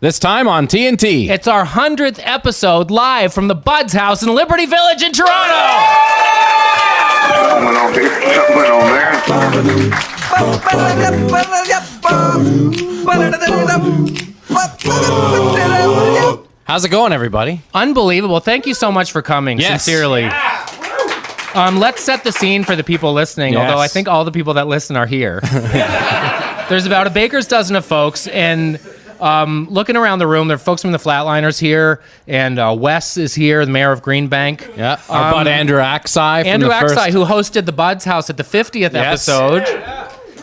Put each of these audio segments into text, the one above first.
This time on TNT. It's our 100th episode live from the Bahdhouse in Liberty Village in Toronto. Something went on here. Something went on there. How's it going, everybody? Unbelievable. Thank you so much for coming, sincerely. Let's set the scene for the people listening, although I think all the people that listen are here. There's about a baker's dozen of folks, and looking around the room, there are folks from the Flatliners here, and Wes is here, the mayor of Greenbank. Yeah, our bud Andrew Axai. Who hosted the Bahdhouse at the 50th episode.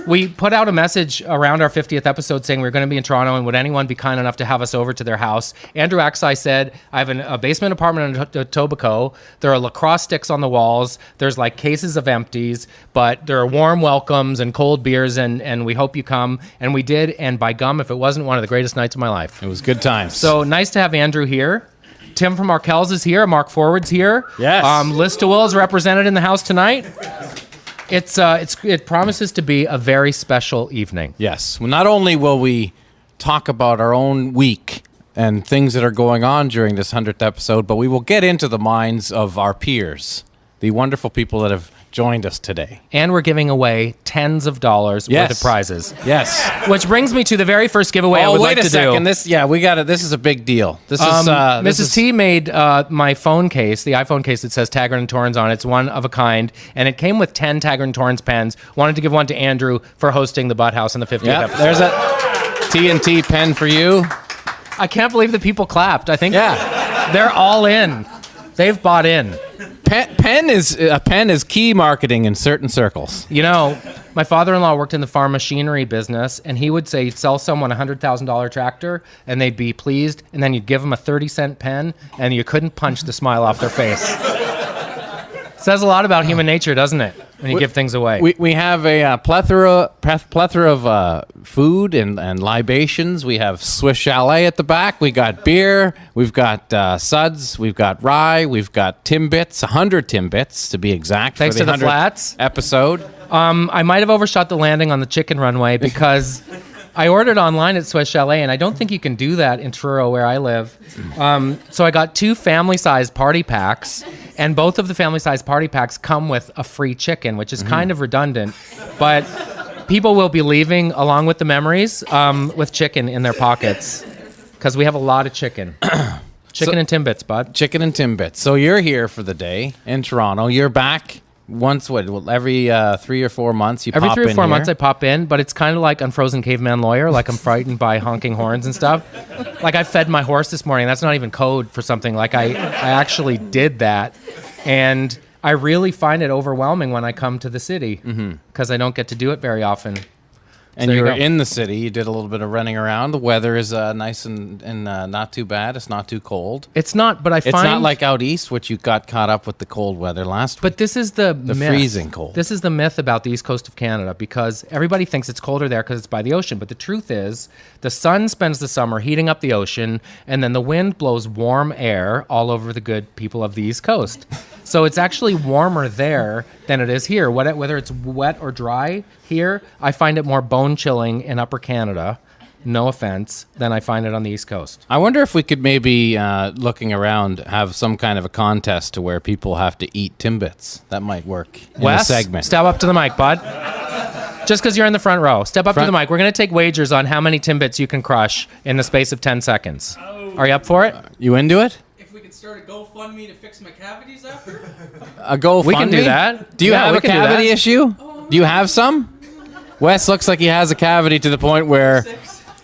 We put out a message around our 50th episode saying we were going to be in Toronto and would anyone be kind enough to have us over to their house. Andrew Axai said, I have a basement apartment in Etobicoke. There are lacrosse sticks on the walls. There's like cases of empties, but there are warm welcomes and cold beers, and we hope you come. And we did, and by gum, if it wasn't one of the greatest nights of my life. It was good times. So nice to have Andrew here. Tim from Markel's is here. Mark Forward's here. Yes. Liz DeWill is represented in the house tonight. It promises to be a very special evening. Yes. Well, not only will we talk about our own week and things that are going on during this 100th episode, but we will get into the minds of our peers, the wonderful people that have joined us today. And we're giving away tens of dollars worth of prizes. Yes. Which brings me to the very first giveaway I would like to do. Wait a second. We got it. This is a big deal. Mrs. T made my phone case, the iPhone case that says Taggart and Torrens on it. It's one of a kind, and it came with 10 Taggart and Torrens pens. Wanted to give one to Andrew for hosting the Bahdhouse in the 50th episode. There's a TNT pen for you. I can't believe the people clapped. I think they're all in. They've bought in. Pen is key marketing in certain circles. You know, my father-in-law worked in the farm machinery business, and he would say, you'd sell someone a $100,000 tractor, and they'd be pleased, and then you'd give them a 30-cent pen, and you couldn't punch the smile off their face. Says a lot about human nature, doesn't it, when you give things away? We have a plethora of food and libations. We have Swiss Chalet at the back. We got beer. We've got suds. We've got rye. We've got Timbits, 100 Timbits to be exact. Thanks for to the Flats episode. I might have overshot the landing on the chicken runway because I ordered online at Swiss Chalet, and I don't think you can do that in Truro where I live. So I got 2 family-sized party packs, and both of the family-sized party packs come with a free chicken, which is kind of redundant, but people will be leaving along with the memories with chicken in their pockets because we have a lot of chicken. Chicken and Timbits, bud. Chicken and Timbits. So you're here for the day in Toronto. You're back every 3 or 4 months you pop in Every 3 or 4 months here? I pop in, but it's kind of like Unfrozen Caveman Lawyer, like I'm frightened by honking horns and stuff. Like I fed my horse this morning. That's not even code for something. Like I actually did that, and I really find it overwhelming when I come to the city because I don't get to do it very often. And So you were go. in the city. You did a little bit of running around. The weather is nice and not too bad. It's not too cold. It's not, but It's not like out east, which you got caught up with the cold weather last week. But this is the myth. Freezing cold. This is the myth about the east coast of Canada because everybody thinks it's colder there because it's by the ocean. But the truth is the sun spends the summer heating up the ocean, and then the wind blows warm air all over the good people of the east coast. So it's actually warmer there than it is here. Whether it's wet or dry here, I find it more bone-chilling in Upper Canada, no offense, than I find it on the East Coast. I wonder if we could maybe, looking around, have some kind of a contest to where people have to eat Timbits. That might work in Wes, a segment. step up to the mic, bud. Just because you're in the front row. Step up to the mic. We're going to take wagers on how many Timbits you can crush in the space of 10 seconds. Are you up for it? You into it? Start a GoFundMe to fix my cavities after? A GoFundMe? We can do that. Do you have we a can do cavity that. issue? Do you have some? Wes looks like he has a cavity to the point where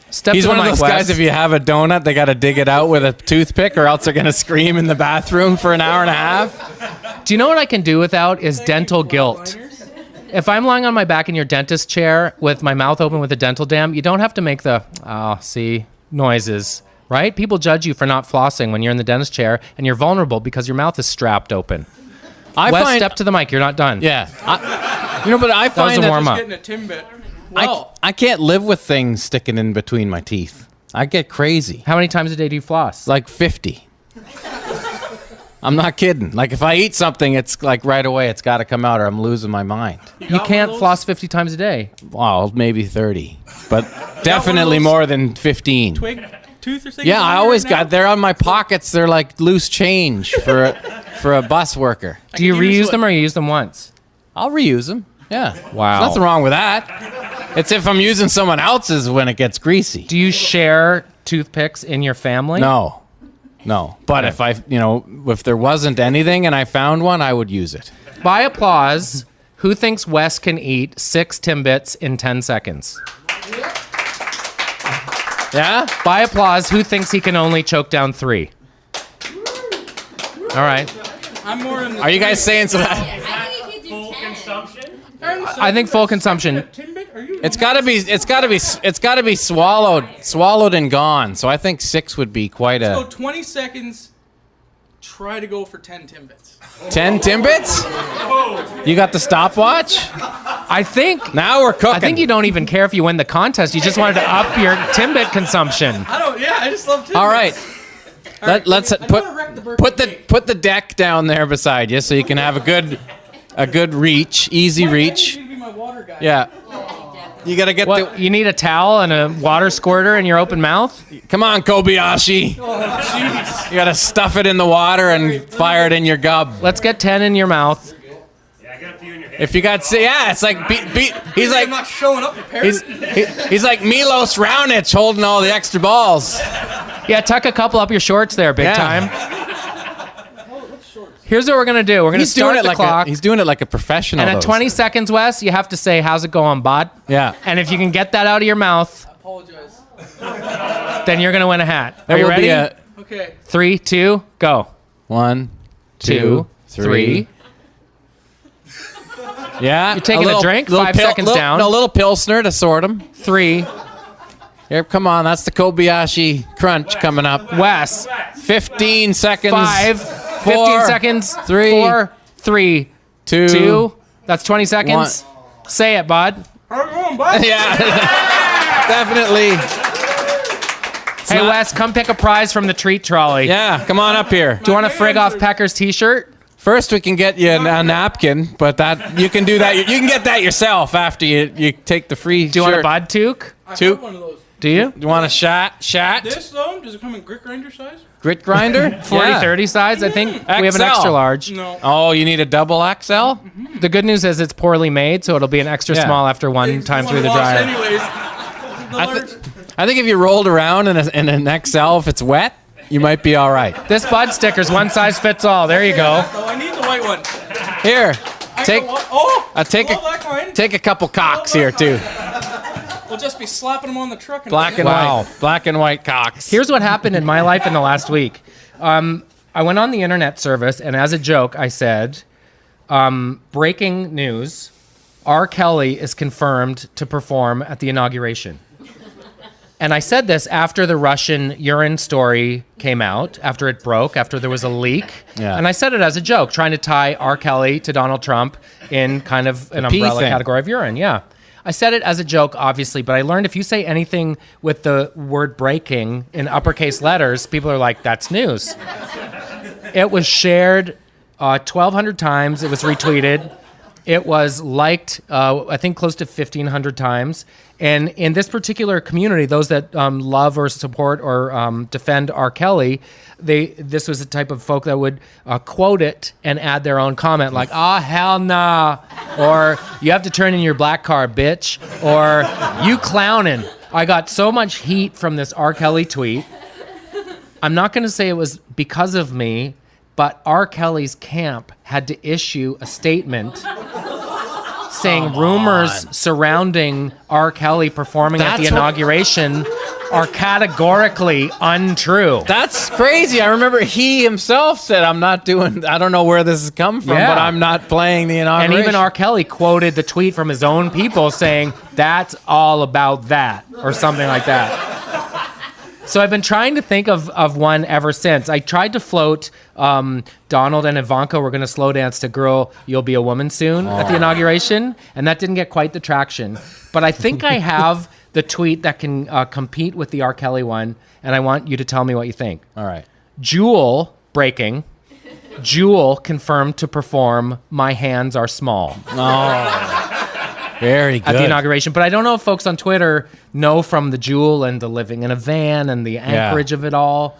Step he's to the one of mic, those Wes. guys, if you have a donut, they got to dig it out with a toothpick or else they're going to scream in the bathroom for an hour and a half. Do you know what I can do without is dental guilt? If I'm lying on my back in your dentist chair with my mouth open with a dental dam, you don't have to make the, noises. Right? People judge you for not flossing when you're in the dentist chair, and you're vulnerable because your mouth is strapped open. Wes, step to the mic. You're not done. Yeah. But I That was find a warm-up. Getting a Timbit. I can't live with things sticking in between my teeth. I get crazy. How many times a day do you floss? Like 50. I'm not kidding. Like if I eat something, it's like right away it's got to come out or I'm losing my mind. You can't floss 50 times a day. Well, maybe 30, but definitely more than 15. Twig tooth or things? Yeah, I always right now? got. They're on my pockets. They're like loose change for a bus worker. Do you can give you reuse some- them or you use them once? I'll reuse them. Yeah. Wow. There's nothing wrong with that. It's if I'm using someone else's when it gets greasy. Do you share toothpicks in your family? No. But if if there wasn't anything and I found one, I would use it. By applause, who thinks Wes can eat 6 Timbits in 10 seconds? Yeah? By applause, who thinks he can only choke down 3? All right. I'm more in the Are you guys saying so that I think you do 10. I think full consumption. Timbit? Are you? it's gotta be swallowed and gone. So I think 6 would be quite Go a 20 seconds. Try to go for 10 Timbits. 10 Timbits? You got the stopwatch? I think Now we're cooking. I think you don't even care if you win the contest. You just wanted to up your Timbit consumption. I don't. Yeah, I just love Timbits. All right. Let's I don't wanna wreck the birthday cake. put the deck down there beside you so you can have a good reach, easy My dad reach. needs to be my water guy. Yeah. You gotta get What? You need a towel and a water squirter in your open mouth? Come on, Kobayashi. Oh, jeez. You gotta stuff it in the water and fire it in your gub. Let's get 10 in your mouth. If you got, yeah, it's like he's I'm like not showing up prepared. he's like Milos Raonic holding all the extra balls. Yeah, tuck a couple up your shorts there, big Yeah. time. Here's what we're gonna do. We're gonna He's doing start it the like clock. he's doing it like a professional. And at those. 20 seconds, Wes, you have to say, "How's it going, bud?" Yeah. And if you can get that out of your mouth, Apologize. then you're gonna win a hat. There Are you will ready? be a Okay. 3, 2, go. 1, 2, 2, 3. Yeah. You're taking a drink, 5 seconds down. A little Pilsner to sort them. 3. Here, come on. That's the Kobayashi crunch coming up. Wes. 15 seconds. 5. 15 4, seconds. 3, 4, 3, 2. 2. That's 20 seconds. Say it, bud. How's it going, bud? Yeah. Definitely. Hey, not- Wes, come pick a prize from the treat trolley. Yeah. Come on up here. Do you want to frig off Pecker's t-shirt? First, we can get you a napkin, but that you can do that. You can get that yourself after you take the free. Do you want a bud toque? I Two. have one of those. Do you? You want a shot? This though, does it come in grit grinder size? Grit grinder? 40, Yeah. 30 size, I think. We have an XL. extra large. No. Oh, you need a double XL? The good news is it's poorly made, so it'll be an extra Yeah. small after one time through the Wash dryer. Anyways. The I, large- I think if you rolled around in an XL, if it's wet, you might be all right. This bud sticker's one size fits all. There you go. Oh, I need the white one. Here, I take got one. Oh, take love that kind. take a couple cocks here too. We'll just be slapping them on the truck. And Black and Wow. white, black and white cocks. Here's what happened in my life in the last week. I went on the internet service, and as a joke, I said, breaking news, R. Kelly is confirmed to perform at the inauguration. And I said this after the Russian urine story came out, after it broke, after there was a leak. Yeah. And I said it as a joke, trying to tie R. Kelly to Donald Trump in kind of an pee umbrella thing. category of urine. Yeah. I said it as a joke, obviously, but I learned if you say anything with the word breaking in uppercase letters, people are like, that's news. It was shared 1,200 times. It was retweeted. It was liked, I think, close to 1,500 times. And in this particular community, those that love or support or defend R. Kelly, this was the type of folk that would quote it and add their own comment, like, "Ah, hell nah," or "You have to turn in your black car, bitch," or "You clowning." I got so much heat from this R. Kelly tweet. I'm not going to say it was because of me, but R. Kelly's camp had to issue a statement saying rumors surrounding R. Kelly performing at the That's what- inauguration are categorically untrue. That's crazy. I remember he himself said, I don't know where this has come from, Yeah. but I'm not playing the And inauguration. even R. Kelly quoted the tweet from his own people saying, "That's all about that," or something like that. So I've been trying to think of one ever since. I tried to float Donald and Ivanka were going to slow dance to Girl, You'll Be a Woman Soon at the inauguration, and that didn't get quite the traction. But I think I have the tweet that can compete with the R. Kelly one, and I want you to tell me what you think. All right. Jewel, breaking, Jewel confirmed to perform My Hands Are Small. Very good. at the inauguration. But I don't know if folks on Twitter know from the Jewel and the living in a van and the anchorage of it all.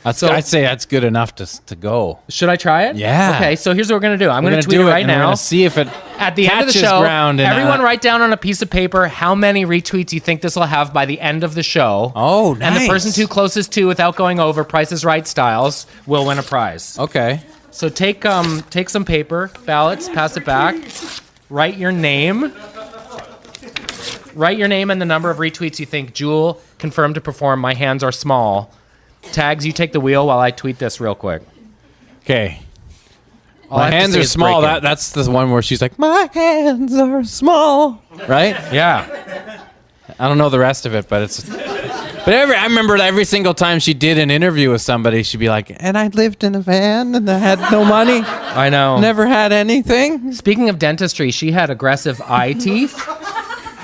I'd say that's good enough to go. Should I try it? Yeah. Okay, so here's what we're going to do. I'm going to tweet it right and we're now. gonna see if it At the end of the catches show, ground in everyone a- write down on a piece of paper how many retweets you think this will have by the end of the show. Oh, nice. And the person too closest to, without going over Price is Right styles, will win a prize. Okay. So take some paper, ballots, pass it back. Write your name. Write your name and the number of retweets you think. Jewel, confirmed to perform. My hands are small. Tags, you take the wheel while I tweet this real quick. Okay. All I My have to hands say are is small. breaking. That's the one where she's like, my hands are small. Right? Yeah. I don't know the rest of it, but it's. But I remember every single time she did an interview with somebody, she'd be like, and I lived in a van and I had no money. I know. Never had anything. Speaking of dentistry, she had aggressive eye teeth.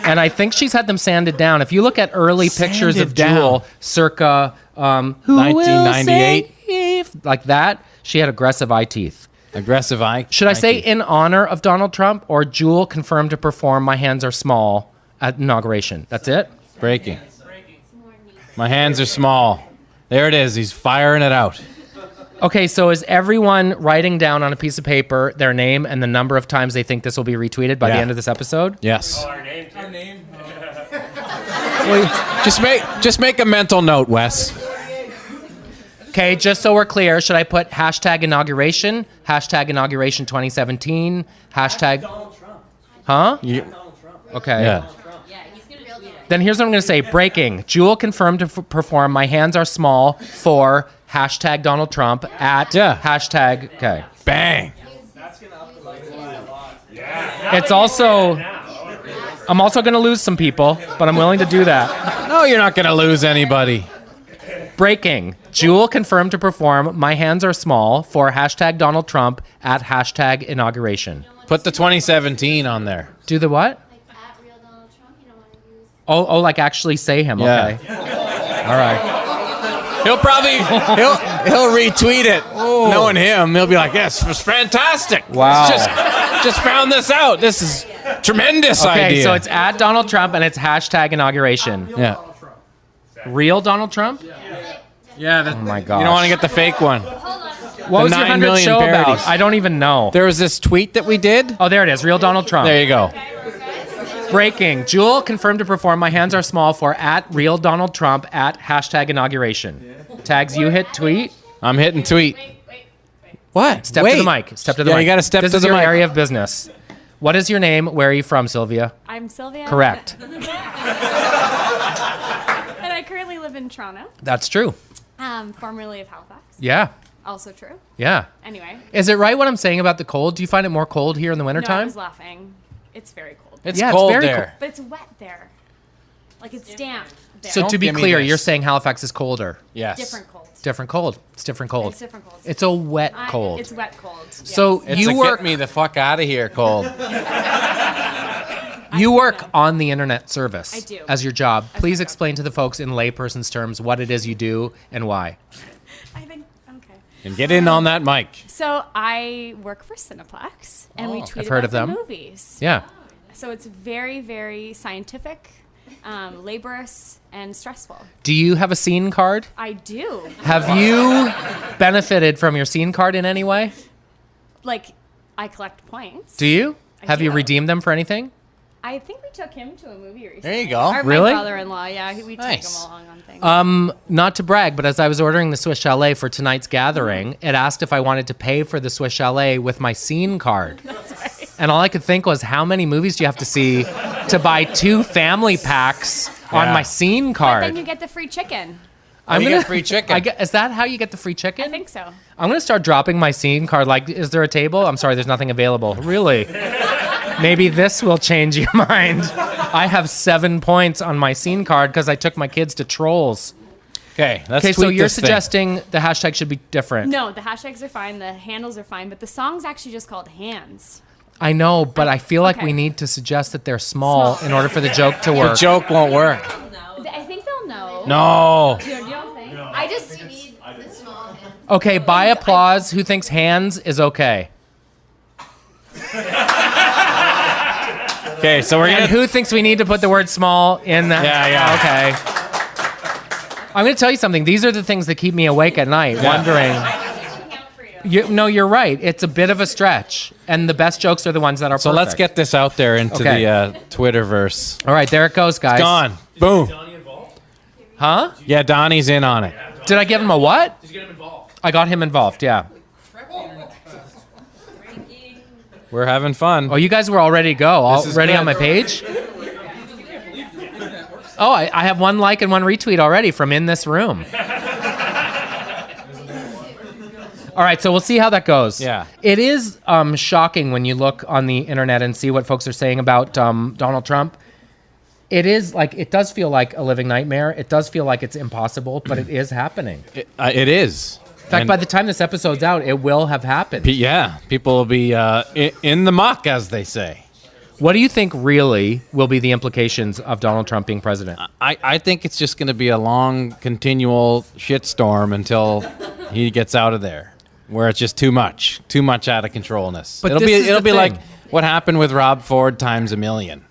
And I think she's had them sanded down. If you look at early pictures of Sanded down. Jewel, circa 1998. like that, she had aggressive eye teeth. Aggressive eye. Should I say Nike. in honor of Donald Trump or Jewel confirmed to perform My Hands Are Small at inauguration? That's it? Breaking. My hands are small. There it is. He's firing it out. Okay, so is everyone writing down on a piece of paper their name and the number of times they think this will be retweeted by the Yeah. end of this episode? Yes. Our name. Too. Just make a mental note, Wes. Okay, just so we're clear, should I put hashtag inauguration, hashtag inauguration 2017, hashtag... Donald Trump. Huh? You- Okay. yeah. Then here's what I'm going to say. Breaking. Jewel confirmed to perform My Hands Are Small for hashtag Donald Trump at hashtag... Okay. Bang. It's also... I'm also going to lose some people, but I'm willing to do that. No, you're not going to lose anybody. Breaking. Jewel confirmed to perform My Hands Are Small for hashtag Donald Trump at hashtag inauguration. Put the 2017 on there. Do the what? At real Donald Trump, you don't want to use. Oh, like actually say him. Yeah. Okay. All right. He'll probably he'll retweet it. Knowing him, he'll be like, "Yes, it was fantastic. Wow. Just found this out. This is tremendous Okay, idea." so it's at Donald Trump and it's hashtag inauguration. yeah, Real Donald Trump? yeah. Oh my gosh. You don't want to get the fake one. What was your 9 100th million show parodies. about? I don't even know. There was this tweet that we did. Oh, there it is. Real Donald Trump. There you go. Breaking. Jewel confirmed to perform My Hands Are Small for at Real Donald Trump at hashtag inauguration. Tags, you hit tweet. I'm hitting tweet. What? Step to the mic. Step to the mic. Yeah, you got to step this to is the your mic. area of business. What is your name? Where are you from, Sylvia? I'm Sylvia. Correct. And I currently live in Toronto, That's true. formerly of Halifax. Yeah. Also true. Yeah. Anyway. Is it right what I'm saying about the cold? Do you find it more cold here in the No, I wintertime? was laughing. It's very cold. It's Yeah, it's cold very there. cold. But it's wet there. Like it's damp there. So Don't to be give me clear, this. you're saying Halifax is colder. Yes. different cold. Different cold. It's different cold. It's different cold. It's a wet cold. It's wet cold. Yes. So It's you a work get me the fuck out of here cold. you work on the internet service I do. as your job. As Please my job. explain to the folks in layperson's terms what it is you do and why. I think okay. And get in on that mic. So I work for Cineplex, and we tweet I've heard about of them. the movies. Yeah. So it's very, very scientific, laborious, and stressful. Do you have a scene card? I do. Have you benefited from your scene card in any way? Like, I collect points. Do you? I Have you do. redeemed them for anything? I think we took him to a movie recently. There you go. Or Really? my brother-in-law, yeah. We take Nice. him along on things. Not to brag, but as I was ordering the Swiss Chalet for tonight's gathering, it asked if I wanted to pay for the Swiss Chalet with my scene card. That's right. And all I could think was, how many movies do you have to see to buy 2 family packs on Yeah. my scene But card? then you get the free chicken. I'm you gonna get free chicken. Is that how you get the free chicken? I think so. I'm gonna start dropping my scene card. Like, is there a table? I'm sorry, there's nothing available. Really? Maybe this will change your mind. I have 7 points on my scene card because I took my kids to Trolls. Okay, let's Okay, tweet so you're this thing. suggesting the hashtag should be different. No, the hashtags are fine. The handles are fine. But the song's actually just called Hands. I know, but I feel like Okay. we need to suggest that they're small Small. in order for the joke to The work. joke won't work. I think they'll know. No. You don't think? I just... Okay, by applause, who thinks hands is okay? Okay, so we're And gonna. who thinks we need to put the word small in that? Yeah. Okay. I'm going to tell you something. These are the things that keep me awake at night, wondering. No, you're right. It's a bit of a stretch, and the best jokes are the ones that are So perfect. let's get this out there into Okay. the Twitterverse. All right, there it goes, guys. Gone. Boom. Huh? Yeah, Donnie's in on it. Did I give him a what? Did you get him involved? I got him involved, yeah. We're having fun. Oh, you guys were all ready to go. This is Already good. on my page? Oh, I have one like and one retweet already from in this room. All right, so we'll see how that goes. Yeah. It is shocking when you look on the internet and see what folks are saying about Donald Trump. It is like, it does feel like a living nightmare. It does feel like it's impossible, but it is happening. It is. In fact, by the time this episode's out, it will have happened. Yeah, people will be in the muck, as they say. What do you think really will be the implications of Donald Trump being president? I think it's just going to be a long, continual shitstorm until he gets out of there, where it's just too much out of controlness. But it'll this is the be like thing. what happened with Rob Ford times a million,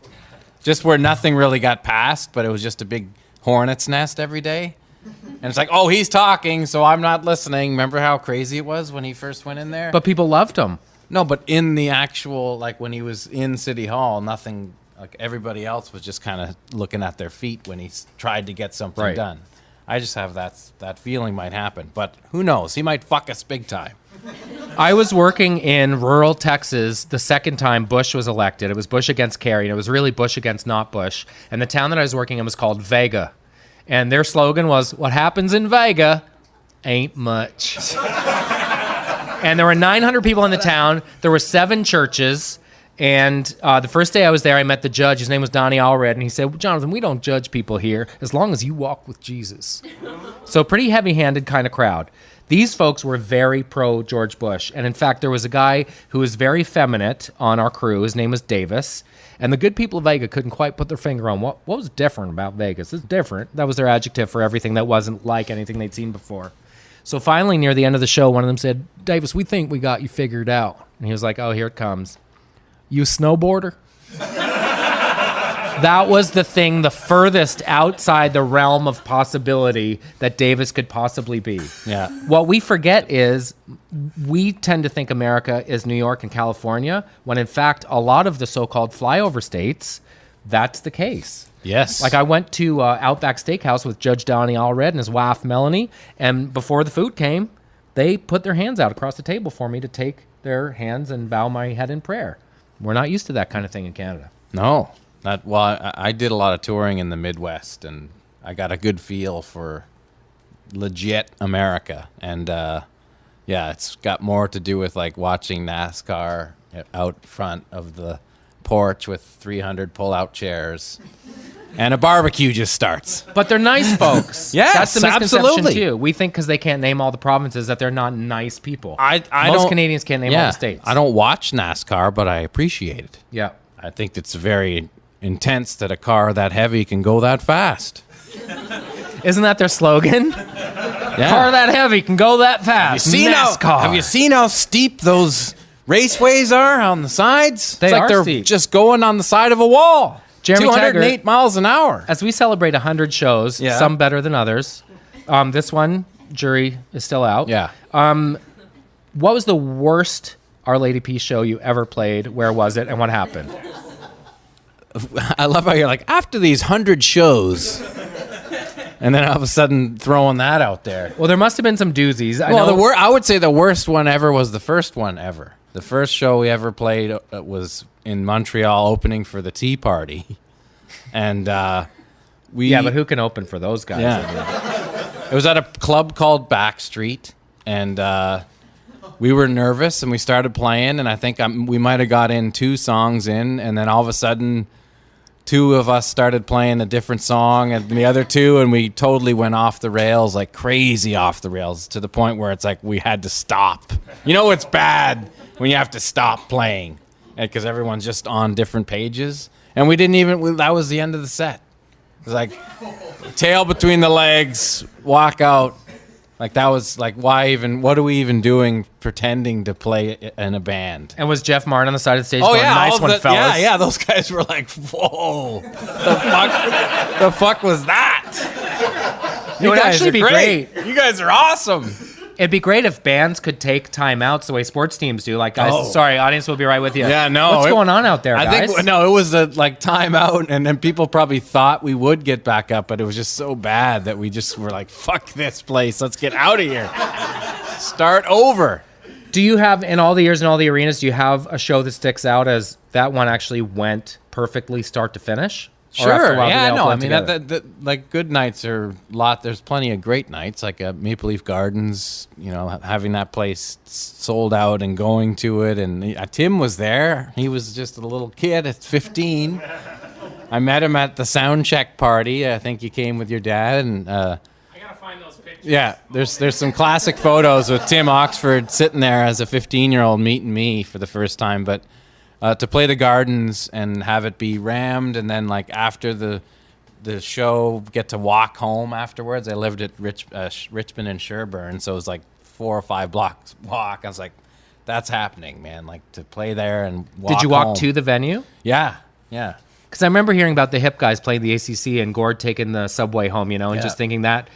just where nothing really got passed, but it was just a big hornet's nest every day. And it's like, oh, he's talking, so I'm not listening. Remember how crazy it was when he first went in there? But people loved him. No, but in the actual, like when he was in City Hall, nothing, like everybody else was just kind of looking at their feet when he tried to get something Right. done. I just have that feeling might happen, but who knows? He might fuck us big time. I was working in rural Texas the second time Bush was elected. It was Bush against Carrey, and it was really Bush against not Bush. And the town that I was working in was called Vega. And their slogan was, what happens in Vega ain't much. And there were 900 people in the town. There were 7 churches. And the first day I was there, I met the judge. His name was Donnie Allred. And he said, Jonathan, we don't judge people here as long as you walk with Jesus. So pretty heavy-handed kind of crowd. These folks were very pro George Bush. And in fact, there was a guy who was very feminine on our crew. His name was Davis. And the good people of Vegas couldn't quite put their finger on what was different about Vegas. It's different. That was their adjective for everything that wasn't like anything they'd seen before. So finally, near the end of the show, one of them said, Davis, we think we got you figured out. And he was like, oh, here it comes. You a snowboarder? That was the thing, the furthest outside the realm of possibility that Davis could possibly be. Yeah. What we forget is we tend to think America is New York and California, when in fact, a lot of the so-called flyover states, that's the case. Yes. Like I went to Outback Steakhouse with Judge Donnie Allred and his wife Melanie, and before the food came, they put their hands out across the table for me to take their hands and bow my head in prayer. We're not used to that kind of thing in Canada. No. I did a lot of touring in the Midwest, and I got a good feel for legit America. And yeah, it's got more to do with like watching NASCAR out front of the porch with 300 pull-out chairs. And a barbecue just starts. But they're nice folks. Yes, that's the misconception absolutely. too. We think because they can't name all the provinces that they're not nice people. I Most don't- Canadians can't name all the states. I don't watch NASCAR, but I appreciate it. Yeah. I think it's very intense that a car that heavy can go that fast. Isn't that their slogan? Yeah. Car that heavy can go that fast. NASCAR. Have you seen how steep those raceways are on the sides? They it's like are they're steep. just going on the side of a wall. Jeremy 208 Taggart, miles an hour. as we celebrate 100 shows, Yeah. some better than others, this one, jury is still out. Yeah. What was the worst Our Lady Peace show you ever played? Where was it? And what happened? I love how you're like, after these 100 shows, and then all of a sudden throwing that out there. Well, there must have been some doozies. I would say the worst one ever was the first one ever. The first show we ever played was in Montreal, opening for the Tea Party, and we. Yeah, but who can open for those guys? Yeah. It was at a club called Backstreet, and we were nervous, and we started playing, and I think we might have got in 2 songs in, and then all of a sudden, 2 of us started playing a different song, and the other 2, and we totally went off the rails, like crazy off the rails, to the point where it's like we had to stop. You know it's bad when you have to stop playing, because everyone's just on different pages, and we didn't even, that was the end of the set. It was like, tail between the legs, walk out. Like that was like, why even? What are we even doing pretending to play in a band? And was Jeff Martin on the side of the stage Oh going, yeah, nice all one, the- fellas? Yeah, those guys were like, whoa, the fuck was that? It would actually be great. You guys are awesome. It'd be great if bands could take timeouts the way sports teams do. Like, guys, Oh. sorry, audience will be right with you. Yeah, no. What's going on out there, guys? I think no, it was a like timeout, and then people probably thought we would get back up, but it was just so bad that we just were like, "Fuck this place, let's get out of here, start over." Do you have, in all the years in all the arenas, do you have a show that sticks out as that one actually went perfectly start to finish? Or after a Sure, while, do they yeah, all no, I blend mean, together? like good nights are a lot. There's plenty of great nights, like Maple Leaf Gardens. You know, having that place sold out and going to it, and Tim was there. He was just a little kid at 15. I met him at the sound check party. I think you came with your dad, and I gotta find those pictures. yeah, there's some classic photos with Tim Oxford sitting there as a 15-year-old meeting me for the first time, but. To play the Gardens and have it be rammed, and then like after the show, get to walk home afterwards. I lived at Richmond and Sherburne, so it was like 4 or 5 blocks walk. I was like, that's happening, man. Like to play there and walk. Did you walk home. to the venue? Yeah. Because I remember hearing about the hip guys playing the ACC and Gord taking the subway home, and Yeah. just thinking that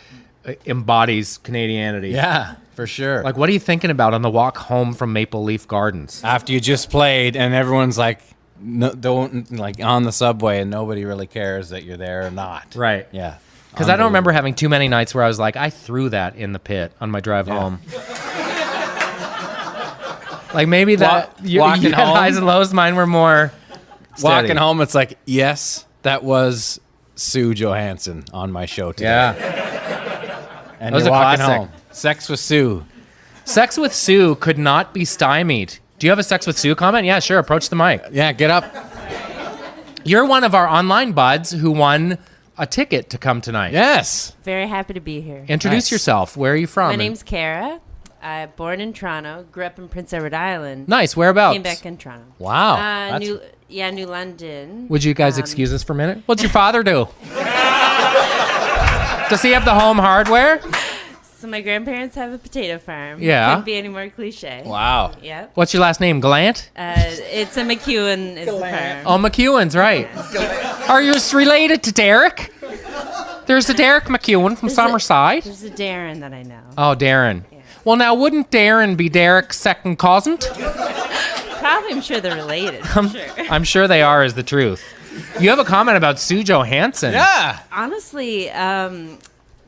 embodies Canadianity. Yeah, for sure. Like, what are you thinking about on the walk home from Maple Leaf Gardens? After you just played and everyone's like, no, don't like on the subway and nobody really cares that you're there or not. Right. Yeah. Because I don't remember having too many nights where I was like, I threw that in the pit on my drive home. Like maybe that you walking had home? highs and lows. Mine were more steady. Walking home, it's like, yes, that was Sue Johanson on my show today. Yeah. And That was you're a walking classic. home. Sex with Sue. Sex with Sue could not be stymied. Do you have a Sex with Sue comment? Yeah, sure. Approach the mic. Yeah, get up. You're one of our online buds who won a ticket to come tonight. Yes. Very happy to be here. Introduce Nice. yourself. Where are you from? My name's Kara. Born in Toronto. Grew up in Prince Edward Island. Nice. Whereabouts? Came back in Toronto. Wow. That's- New London. Would you guys excuse us for a minute? What's your father do? Does he have the home hardware? So my grandparents have a potato farm. Yeah. Couldn't be any more cliche. Wow. Yep. What's your last name? Glant? It's a McEwen is the farm. Oh, McEwen's right. Are you related to Derek? There's a Derek McEwen from Summerside. There's a Darren that I know. Oh, Darren. Well, now, wouldn't Darren be Derek's second cousin? Probably, I'm sure they're related. I'm sure. I'm sure they are, is the truth. You have a comment about Sue Johanson. Yeah. Honestly,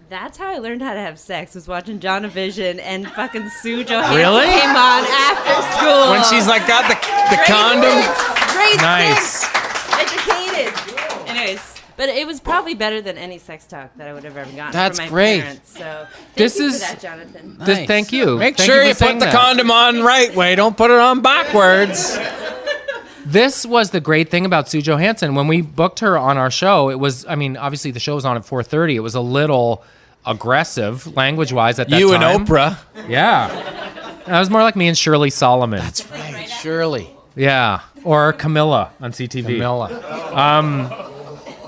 that's how I learned how to have sex, was watching Jonavision and fucking Sue Johanson Really? came on after school. When she's like got the condom. Grade Nice. 6. Educated. Anyways, but it was probably better than any sex talk that I would have ever gotten That's from my great. parents. So This thank you is- for that, Jonathan. This- thank you. Make Thank sure you you for put saying the that. condom on right way. Don't put it on backwards. This was the great thing about Sue Johanson. When we booked her on our show, it was, I mean, obviously the show was on at 4:30. It was a little aggressive language-wise at that You time. and Oprah. Yeah. That was more like me and Shirley Solomon. That's right. Shirley. Yeah. Or Camilla on CTV. Camilla.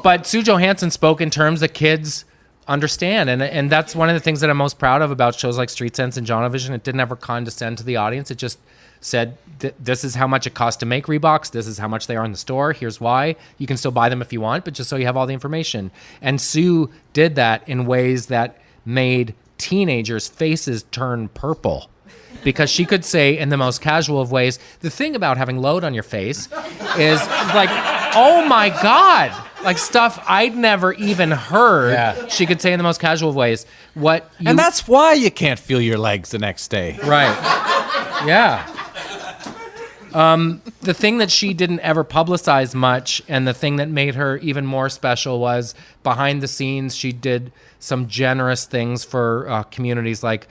But Sue Johanson spoke in terms that kids understand. And that's one of the things that I'm most proud of about shows like Street Sense and Jonavision. It didn't ever condescend to the audience. It just said, this is how much it costs to make Reeboks. This is how much they are in the store. Here's why. You can still buy them if you want, but just so you have all the information. And Sue did that in ways that made teenagers' faces turn purple. Because she could say in the most casual of ways, the thing about having load on your face is like, oh my God, like stuff I'd never even heard. Yeah. She could say in the most casual of ways. What you, And that's why you can't feel your legs the next day. right. Yeah. The thing that she didn't ever publicize much, and the thing that made her even more special was behind the scenes, she did some generous things for communities. Like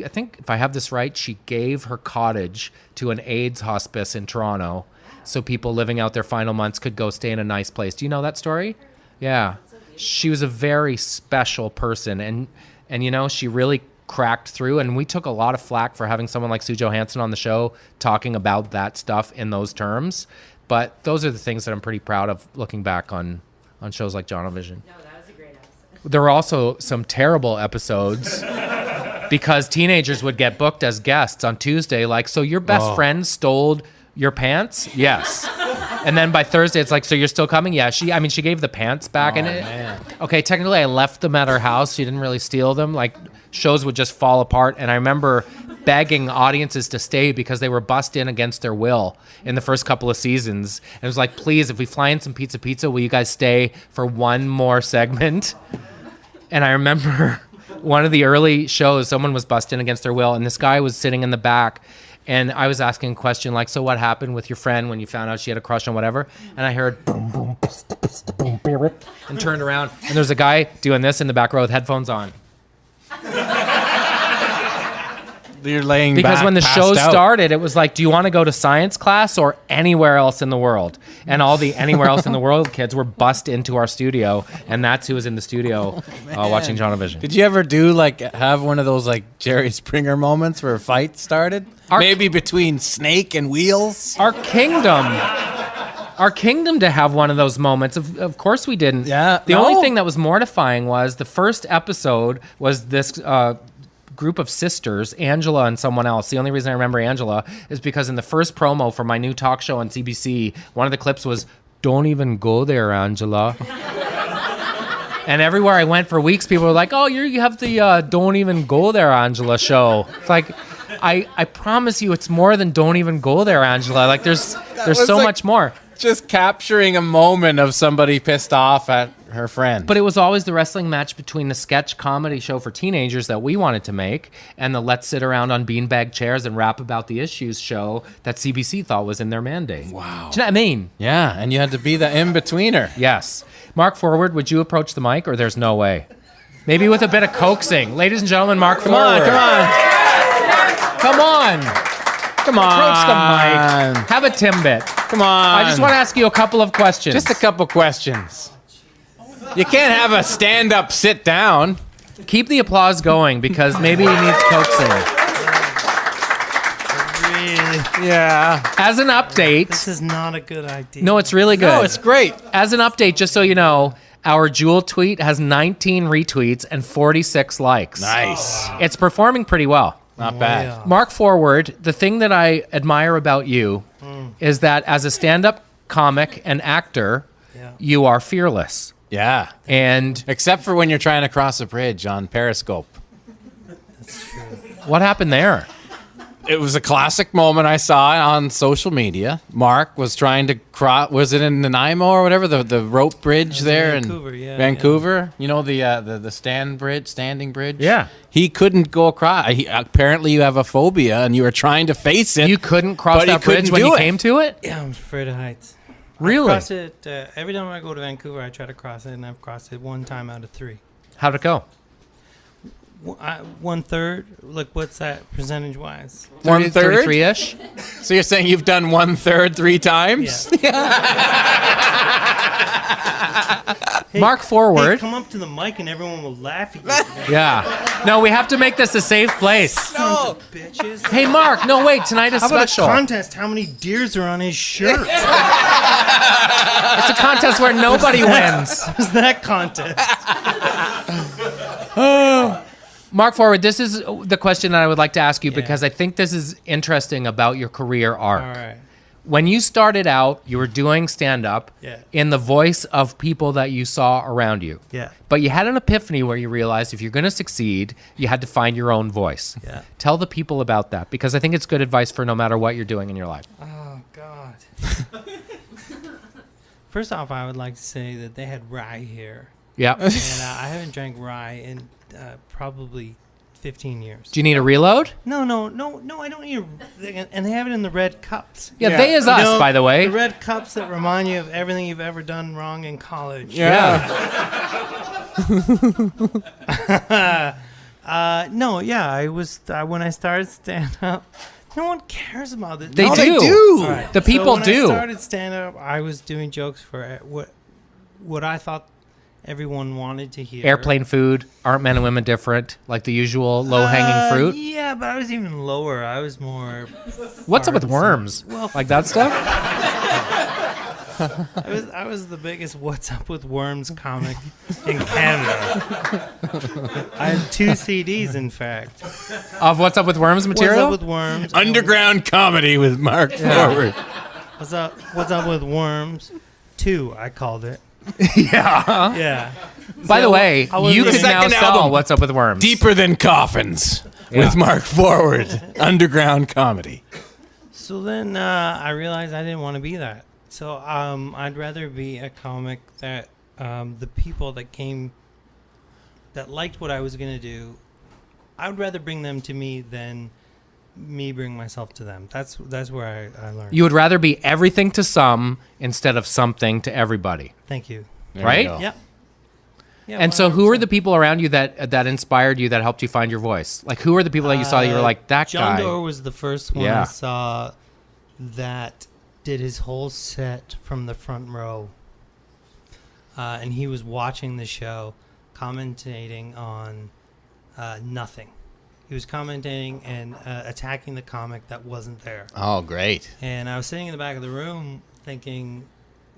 I think if I have this right, she gave her cottage to an AIDS hospice in Toronto, so people living out their final months could go stay in a nice place. Do you know that story? Yeah. She was a very special person, and you know, she really cracked through, and we took a lot of flack for having someone like Sue Johanson on the show talking about that stuff in those terms. But those are the things that I'm pretty proud of looking back on shows like Jonavision. No, that was a great episode. There were also some terrible episodes. because teenagers would get booked as guests on Tuesday. Like, so your best friend stole your pants? Yes. And then by Thursday, it's like, so you're still coming? Yeah. She gave the pants back. Okay, technically I left them at her house. She didn't really steal them. Like, shows would just fall apart. And I remember begging audiences to stay because they were bussed in against their will in the first couple of seasons. And it was like, please, if we fly in some pizza, will you guys stay for one more segment? And I remember one of the early shows, someone was bussed in against their will, and this guy was sitting in the back, and I was asking a question like, so what happened with your friend when you found out she had a crush on whatever? And I heard boom, boom, pst, pst, boom, boom, and turned around, and there's a guy doing this in the back row with headphones on. You're laying because back, when the show passed out. started, it was like, do you want to go to science class or anywhere else in the world? And all the anywhere else in the world kids were bussed into our studio, and that's who was in the studio watching Jonavision. Did you ever have one of those like Jerry Springer moments where a fight started? Maybe between Snake and Wheels? Our kingdom to have one of those moments. Of course we didn't. Yeah. The only thing that was mortifying was the first episode was this group of sisters, Angela and someone else. The only reason I remember Angela is because in the first promo for my new talk show on CBC, one of the clips was, "Don't even go there, Angela." And everywhere I went for weeks, people were like, "Oh, you have the Don't Even Go There, Angela show." It's like, I promise you it's more than Don't Even Go There, Angela. Like there's so much more. Just capturing a moment of somebody pissed off at her friend. But it was always the wrestling match between the sketch comedy show for teenagers that we wanted to make and the let's sit around on beanbag chairs and rap about the issues show that CBC thought was in their mandate. Wow. Do you know what I mean? Yeah, and you had to be the in-betweener. Yes. Mark Forward, would you approach the mic or there's no way? Maybe with a bit of coaxing. Ladies and gentlemen, Mark Forward. Come on. Approach the mic. Have a Timbit. Come on. I just want to ask you a couple of questions. Just a couple questions. You can't have a stand-up sit down. Keep the applause going because maybe he needs coaxing. Really? Yeah. As an update. This is not a good idea. No, it's really good. No, it's great. As an update, just so you know, our Jewel tweet has 19 retweets and 46 likes. Nice. It's performing pretty well. Not bad. Yeah. Mark Forward, the thing that I admire about you is that as a stand-up comic and actor, you are fearless. Yeah. And Except for when you're trying to cross a bridge on Periscope. what happened there? It was a classic moment I saw on social media. Mark was trying to cross. Was it in Nanaimo or whatever, the rope bridge there Vancouver, in yeah, Vancouver? You know the standing bridge. Yeah. He couldn't go across. Apparently, you have a phobia, and you were trying to face it. You couldn't cross but he that bridge couldn't when do you it. came to it? Yeah, I'm afraid of heights. Really? I cross it every time I go to Vancouver. I try to cross it, and I've crossed it one time out of 3. How'd it go? 1/3. Like, what's that percentage wise? 1/3? 33-ish? So you're saying you've done 1/3 3 times? Hey, Mark Forward. Hey, come up to the mic and everyone will laugh at you. Yeah. No, we have to make this a safe place. Sons of bitches. Hey, Mark, no, wait, tonight is How about special. a contest? How many deers are on his shirt? It's a contest where nobody wins. What's that contest? Mark Forward, this is the question that I would like to ask you because I think this is interesting about your career arc. All right. When you started out, you were doing stand-up in the voice of people that you saw around you. Yeah. But you had an epiphany where you realized if you're going to succeed, you had to find your own voice. Yeah. Tell the people about that because I think it's good advice for no matter what you're doing in your life. Oh, God. First off, I would like to say that they had rye here. Yeah. And I haven't drank rye in probably 15 years. Do you need a reload? No, I don't need and they have it in the red cups. Yeah, they is us, You know, by the way. The red cups that remind you of everything you've ever done wrong in college. Yeah. I was when I started stand up. No one cares about it. They No, do. they do. All right. The people when do. I started stand up, I was doing jokes for what I thought everyone wanted to hear. Airplane food, aren't men and women different? Like the usual low-hanging fruit? Yeah, but I was even lower. I was more. What's up with worms? Well, Like that stuff? I was the biggest What's Up with Worms comic in Canada. I had 2 CDs, in fact. Of What's Up with Worms material? What's Up with Worms? Underground comedy with Mark Forward. What's Up with Worms? 2, I called it. Yeah. Yeah. By the way, I was you looking- can now Second sell album. What's Up with Worms. Deeper Than Coffins with Mark Forward. Underground comedy. So then I realized I didn't want to be that. So I'd rather be a comic that the people that came, that liked what I was going to do, I would rather bring them to me than me bring myself to them. That's where I learned. You would rather be everything to some instead of something to everybody. Thank you. There Right? you go. Yep. Yeah, And so who are 100%. the people around you that inspired you, that helped you find your voice? Like, who are the people that you saw that you were like, that John guy? Doerr was the first one Yeah. I saw that did his whole set from the front row. And he was watching the show, commentating on nothing. He was commentating and attacking the comic that wasn't there. Oh, great. And I was sitting in the back of the room thinking,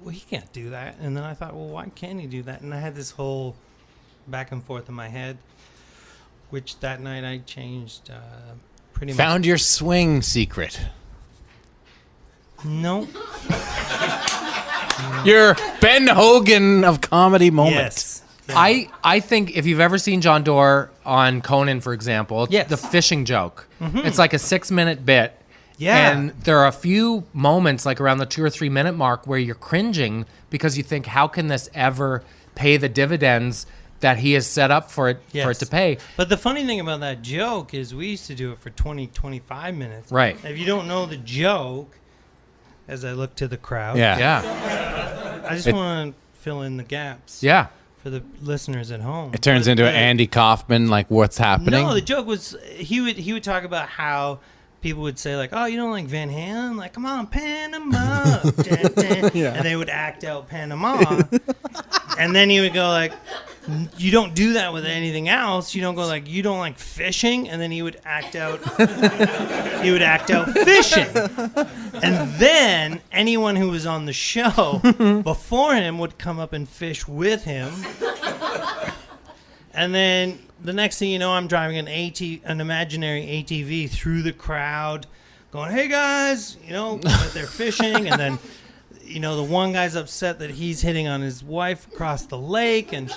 well, he can't do that. And then I thought, well, why can't he do that? And I had this whole back and forth in my head, which that night I changed pretty much. Found your swing secret. No. Your Ben Hogan of comedy moment. Yes. I think if you've ever seen John Doerr on Conan, for example, Yes. the fishing joke, it's like a 6-minute bit. Yeah. And there are a few moments, like around the 2 or 3 minute mark, where you're cringing because you think, how can this ever pay the dividends that he has set up for it Yes. to pay? But the funny thing about that joke is we used to do it for 20, 25 minutes. Right. If you don't know the joke, as I look to the crowd, Yeah. Yeah. I just want to fill in the gaps Yeah. for the listeners at home. It turns into an Andy Kaufman, like, what's happening? No, the joke was he would talk about how people would say like, "Oh, you don't like Van Halen? Like, come on, Panama!" Dun, dun. And they would act out Panama, and then he would go like, "You don't do that with anything else. You don't go like, you don't like fishing," and then he would act out fishing, and then anyone who was on the show before him would come up and fish with him. And then the next thing you know, I'm driving an imaginary ATV through the crowd, going, "Hey guys," that they're fishing, and then, the one guy's upset that he's hitting on his wife across the lake, and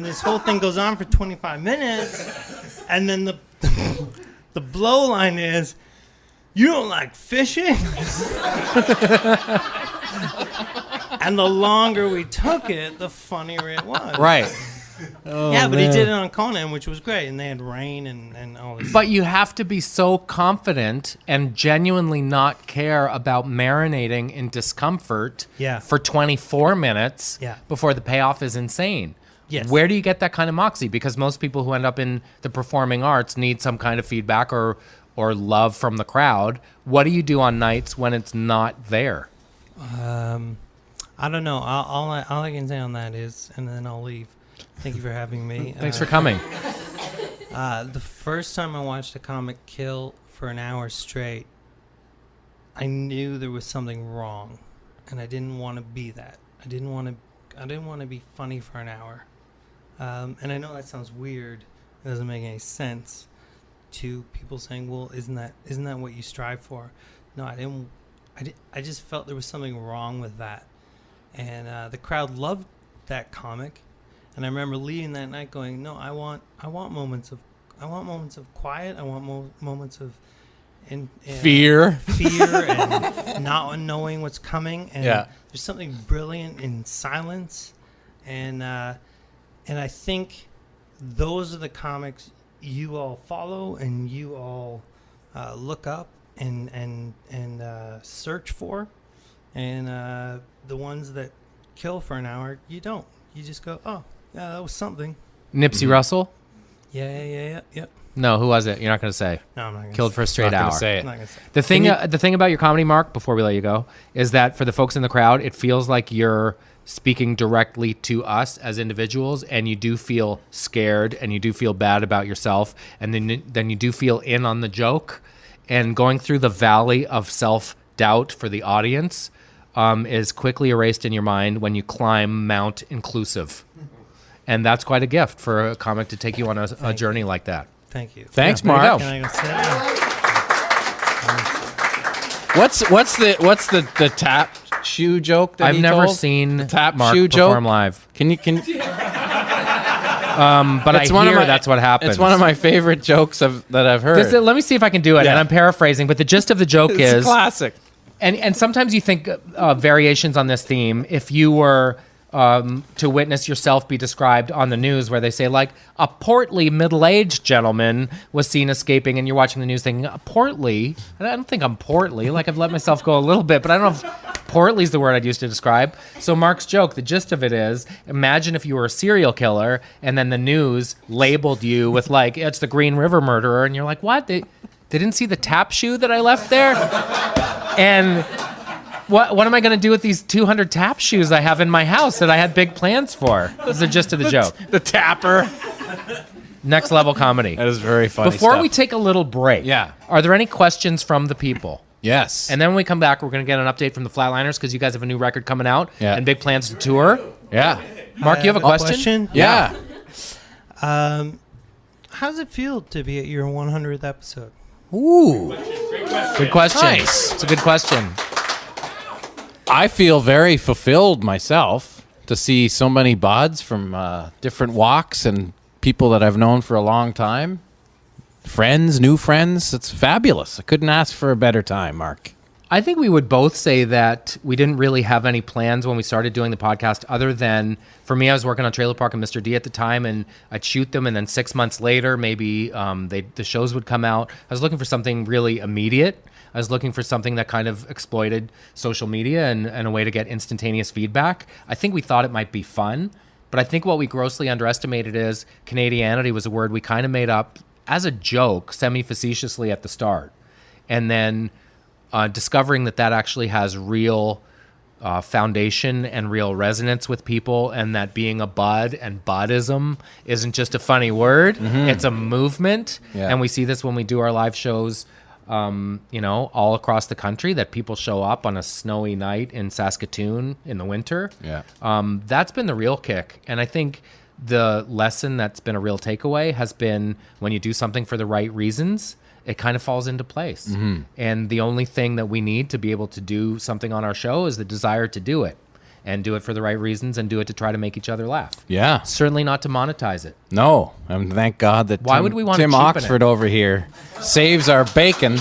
this whole thing goes on for 25 minutes, and then the blow line is, "You don't like fishing?" And the longer we took it, the funnier it was. Right. Yeah, but he did it on Conan, which was great, and they had rain and all this. But you have to be so confident and genuinely not care about marinating in discomfort Yeah. for 24 minutes Yeah. before the payoff is insane. Yes. Where do you get that kind of moxie? Because most people who end up in the performing arts need some kind of feedback or love from the crowd. What do you do on nights when it's not there? I don't know. All I can say on that is, and then I'll leave. Thank you for having me. Thanks for coming. The first time I watched a comic kill for an hour straight, I knew there was something wrong, and I didn't want to be that. I didn't want to be funny for an hour. And I know that sounds weird. It doesn't make any sense to people saying, "Well, isn't that what you strive for?" No, I didn't. I just felt there was something wrong with that, and the crowd loved that comic. And I remember leaving that night going, "No, I want moments of quiet. I want moments of Fear. and not knowing what's coming. And Yeah. there's something brilliant in silence, and I think those are the comics you all follow and you all look up and search for, and the ones that kill for an hour, you don't. You just go, "Oh, yeah, that was something." Nipsey Russell? Yeah. No, who was it? You're not going to say. No, I'm not gonna Killed say. for a straight Not gonna hour. say I'm it. not gonna say. The thing about your comedy, Mark, before we let you go, is that for the folks in the crowd, it feels like you're speaking directly to us as individuals, and you do feel scared, and you do feel bad about yourself, and then you do feel in on the joke, and going through the valley of self-doubt for the audience. is quickly erased in your mind when you climb Mount Inclusive. And that's quite a gift for a comic to take you on a journey like that. Thank you. Thanks, there you Mark. go. Can I go sit? What's the tap shoe joke that I've he never told? seen The tap Mark shoe perform joke? live. Can But I hear that's what happens. It's one of my favorite jokes that I've heard. Let me see if I can do it. Yeah. And I'm paraphrasing, but the gist of the joke It's is classic. And sometimes you think variations on this theme. If you were to witness yourself be described on the news, where they say like a portly middle-aged gentleman was seen escaping, and you're watching the news thinking portly. I don't think I'm portly. Like I've let myself go a little bit, but I don't know if portly is the word I'd use to describe. So Mark's joke, the gist of it is: imagine if you were a serial killer, and then the news labeled you with like it's the Green River murderer, and you're like, what? They didn't see the tap shoe that I left there, and. What am I going to do with these 200 tap shoes I have in my house that I had big plans for? That's the gist of the joke. The tapper. Next level comedy. That is very funny. Before stuff. we take a little break, are there any questions from the people? Yes. And then when we come back, we're going to get an update from the Flatliners because you guys have a new record coming out and big plans to tour. Yeah. Mark, you have a question? Yeah. How does it feel to be at your 100th episode? Ooh. Good question. Nice. It's a good question. I feel very fulfilled myself to see so many buds from different walks and people that I've known for a long time. Friends, new friends. It's fabulous. I couldn't ask for a better time, Mark. I think we would both say that we didn't really have any plans when we started doing the podcast other than, for me, I was working on Trailer Park and Mr. D at the time, and I'd shoot them, and then 6 months later, maybe the shows would come out. I was looking for something really immediate. I was looking for something that kind of exploited social media and a way to get instantaneous feedback. I think we thought it might be fun, but I think what we grossly underestimated is Canadianity was a word we kind of made up as a joke, semi-facetiously at the start. And then discovering that actually has real foundation and real resonance with people, and that being a bud and buddism isn't just a funny word, it's a movement. Yeah. And we see this when we do our live shows all across the country, that people show up on a snowy night in Saskatoon in the winter. Yeah. That's been the real kick. And I think the lesson that's been a real takeaway has been when you do something for the right reasons, it kind of falls into place. And the only thing that we need to be able to do something on our show is the desire to do it, and do it for the right reasons, and do it to try to make each other laugh. Yeah. Certainly not to monetize it. No. And thank God that Why would we want to Tim cheapen Oxford it? over here saves our bacon.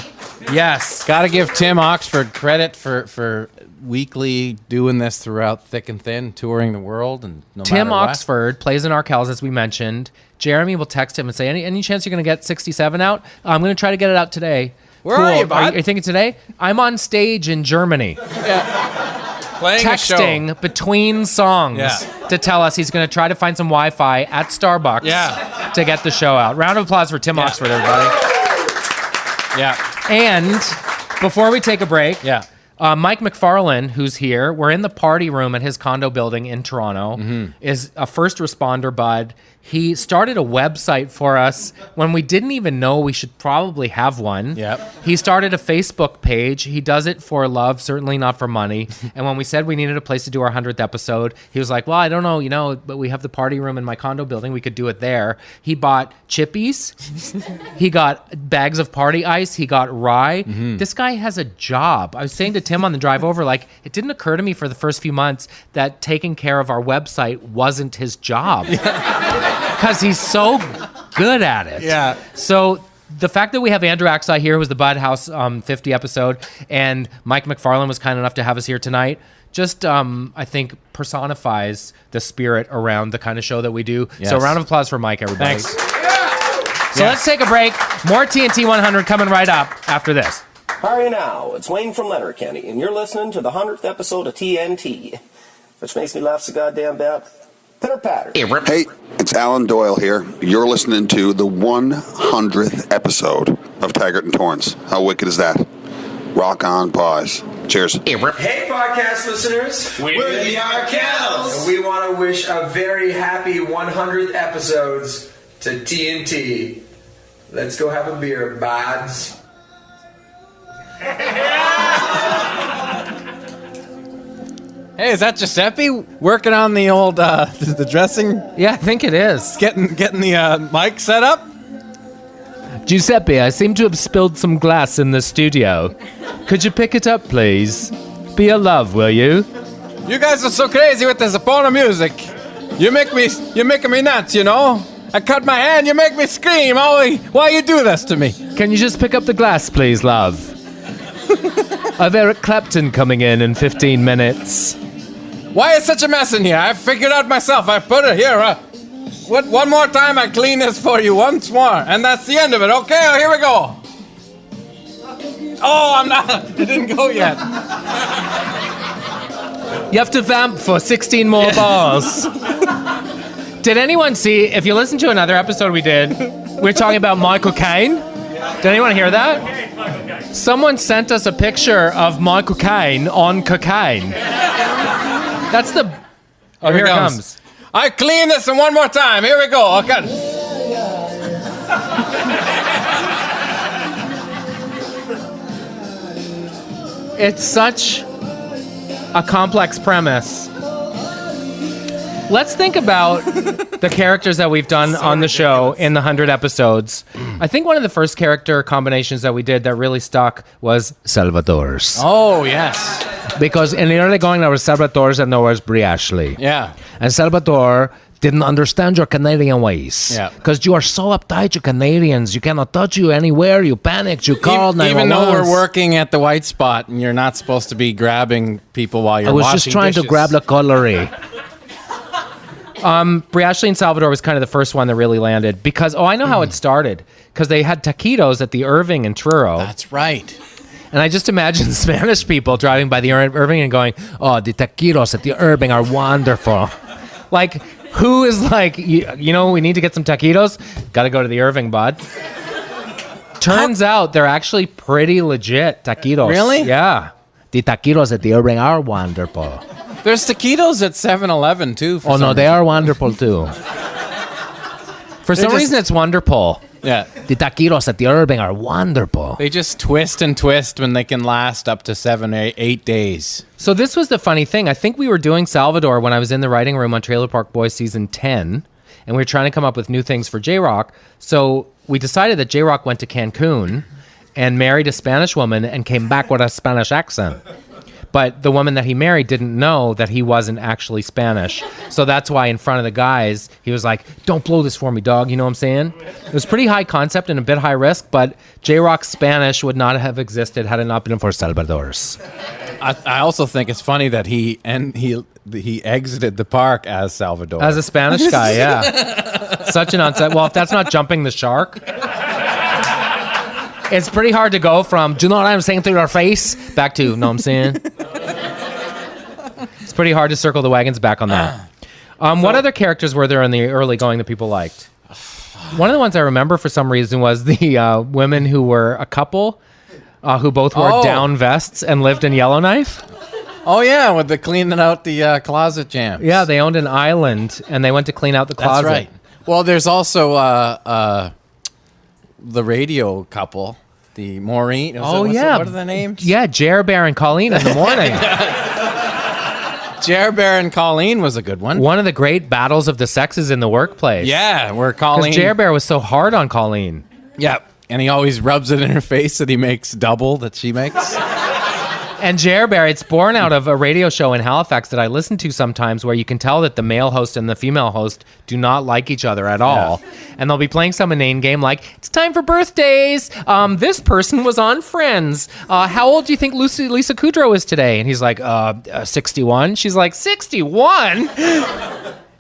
Yes. Got to give Tim Oxford credit for weekly doing this throughout thick and thin, touring the world. And no Tim matter what. Oxford plays in Arkells, as we mentioned. Jeremy will text him and say, any chance you're going to get 67 out? I'm going to try to get it out today. Where are you, bud? Are you thinking today? I'm on stage in Germany. Playing a show. Texting between songs to tell us he's going to try to find some Wi-Fi at Starbucks to get the show out. Round of applause for Tim Oxford, everybody. Yeah. And before we take a break, Mike McFarlane, who's here, we're in the party room at his condo building in Toronto, is a first responder bud. He started a website for us when we didn't even know we should probably have one. Yep. He started a Facebook page. He does it for love, certainly not for money. And when we said we needed a place to do our 100th episode, he was like, well, I don't know, but we have the party room in my condo building. We could do it there. He bought chippies. He got bags of party ice. He got rye. This guy has a job. I was saying to Tim on the drive over, like, it didn't occur to me for the first few months that taking care of our website wasn't his job. Because he's so good at it. Yeah. So the fact that we have Andrew Axai here, who was the Bahdhouse 50 episode, and Mike McFarlane was kind enough to have us here tonight, just, I think, personifies the spirit around the kind of show that we do. Yes. So a round of applause for Mike, everybody. Thanks. So let's take a break. More TNT 100 coming right up after this. How are you now? It's Wayne from Letterkenny, and you're listening to the 100th episode of TNT, which makes me laugh so goddamn bad. Pitter-patter. Hey, it's Alan Doyle here. You're listening to the 100th episode of Taggart and Torrens. How wicked is that? Rock on, boys. Cheers. Hey, podcast listeners. We're the Arkells. And we want to wish a very happy 100th episodes to TNT. Let's go have a beer, bads. Hey, is that Giuseppe working on the old the dressing? Yeah, I think it is. Getting the mic set up? Giuseppe, I seem to have spilled some glass in the studio. Could you pick it up, please? Be a love, will you? You guys are so crazy with this porno music. You're making me nuts, you know? I cut my hand, you make me scream. Why you do this to me? Can you just pick up the glass, please, love? I've Eric Clapton coming in 15 minutes. Why is such a mess in here? I figured out myself. I put it here. One more time, I clean this for you once more. And that's the end of it. Okay, here we go. Oh, I'm not. It didn't go yet. You have to vamp for 16 more bars. Did anyone see, if you listen to another episode we did, we're talking about Michael Caine. Did anyone hear that? Someone sent us a picture of Michael Caine on cocaine. That's the... Oh, here it comes. I clean this one more time. Here we go. Okay. It's such a complex premise. Let's think about the characters that we've done on the show in the 100 episodes. I think one of the first character combinations that we did that really stuck was Salvador's. Oh, yes. Because in the early going, there was Salvador's and there was Brie Ashley. Yeah. And Salvador didn't understand your Canadian ways. Yeah. Because you are so uptight, you Canadians. You cannot touch you anywhere. You panicked. You called 911. Even though we're working at the White Spot and you're not supposed to be grabbing people while you're washing I was just trying dishes. to grab the cutlery. Brie Ashley and Salvador was kind of the first one that really landed because, I know how it started. Because they had taquitos at the Irving in Truro. That's right. And I just imagine Spanish people driving by the Irving and going, oh, the taquitos at the Irving are wonderful. Like, who is like, you know, we need to get some taquitos? Got to go to the Irving, bud. Turns out they're actually pretty legit taquitos. Really? Yeah. The taquitos at the Irving are wonderful. There's taquitos at 7-Eleven, too. Oh, no, they are wonderful, too. For some reason, it's wonderful. Yeah. The taquitos at the Irving are wonderful. They just twist and twist when they can last up to 7 or 8 days. So this was the funny thing. I think we were doing Salvador when I was in the writing room on Trailer Park Boys season 10, and we were trying to come up with new things for J-Rock. So we decided that J-Rock went to Cancun and married a Spanish woman and came back with a Spanish accent. But the woman that he married didn't know that he wasn't actually Spanish. So that's why in front of the guys, he was like, don't blow this for me, dog. You know what I'm saying? It was pretty high concept and a bit high risk, but J-Rock's Spanish would not have existed had it not been for Salvador's. I also think it's funny that he exited the park as Salvador. As a Spanish guy, yeah. Such an onset. Well, if that's not jumping the shark... It's pretty hard to go from, do you know what I'm saying through your face, back to, know what I'm saying? It's pretty hard to circle the wagons back on that. What other characters were there in the early going that people liked? One of the ones I remember for some reason was the women who were a couple who both wore down vests and lived in Yellowknife. Oh, yeah, with the cleaning out the closet jams. Yeah, they owned an island, and they went to clean out the closet. That's right. Well, there's also... the radio couple, the Maureen. What are the names? Yeah, Jer Bear and Colleen in the morning. Jer Bear and Colleen was a good one. One of the great battles of the sexes in the workplace. Yeah, where Colleen... Because Jer Bear was so hard on Colleen. Yeah, and he always rubs it in her face that he makes double that she makes. And Jer Bear, it's born out of a radio show in Halifax that I listen to sometimes where you can tell that the male host and the female host do not like each other at all. Yeah. And they'll be playing some inane game like, it's time for birthdays. This person was on Friends. How old do you think Lisa Kudrow is today? And he's like, 61. She's like, 61?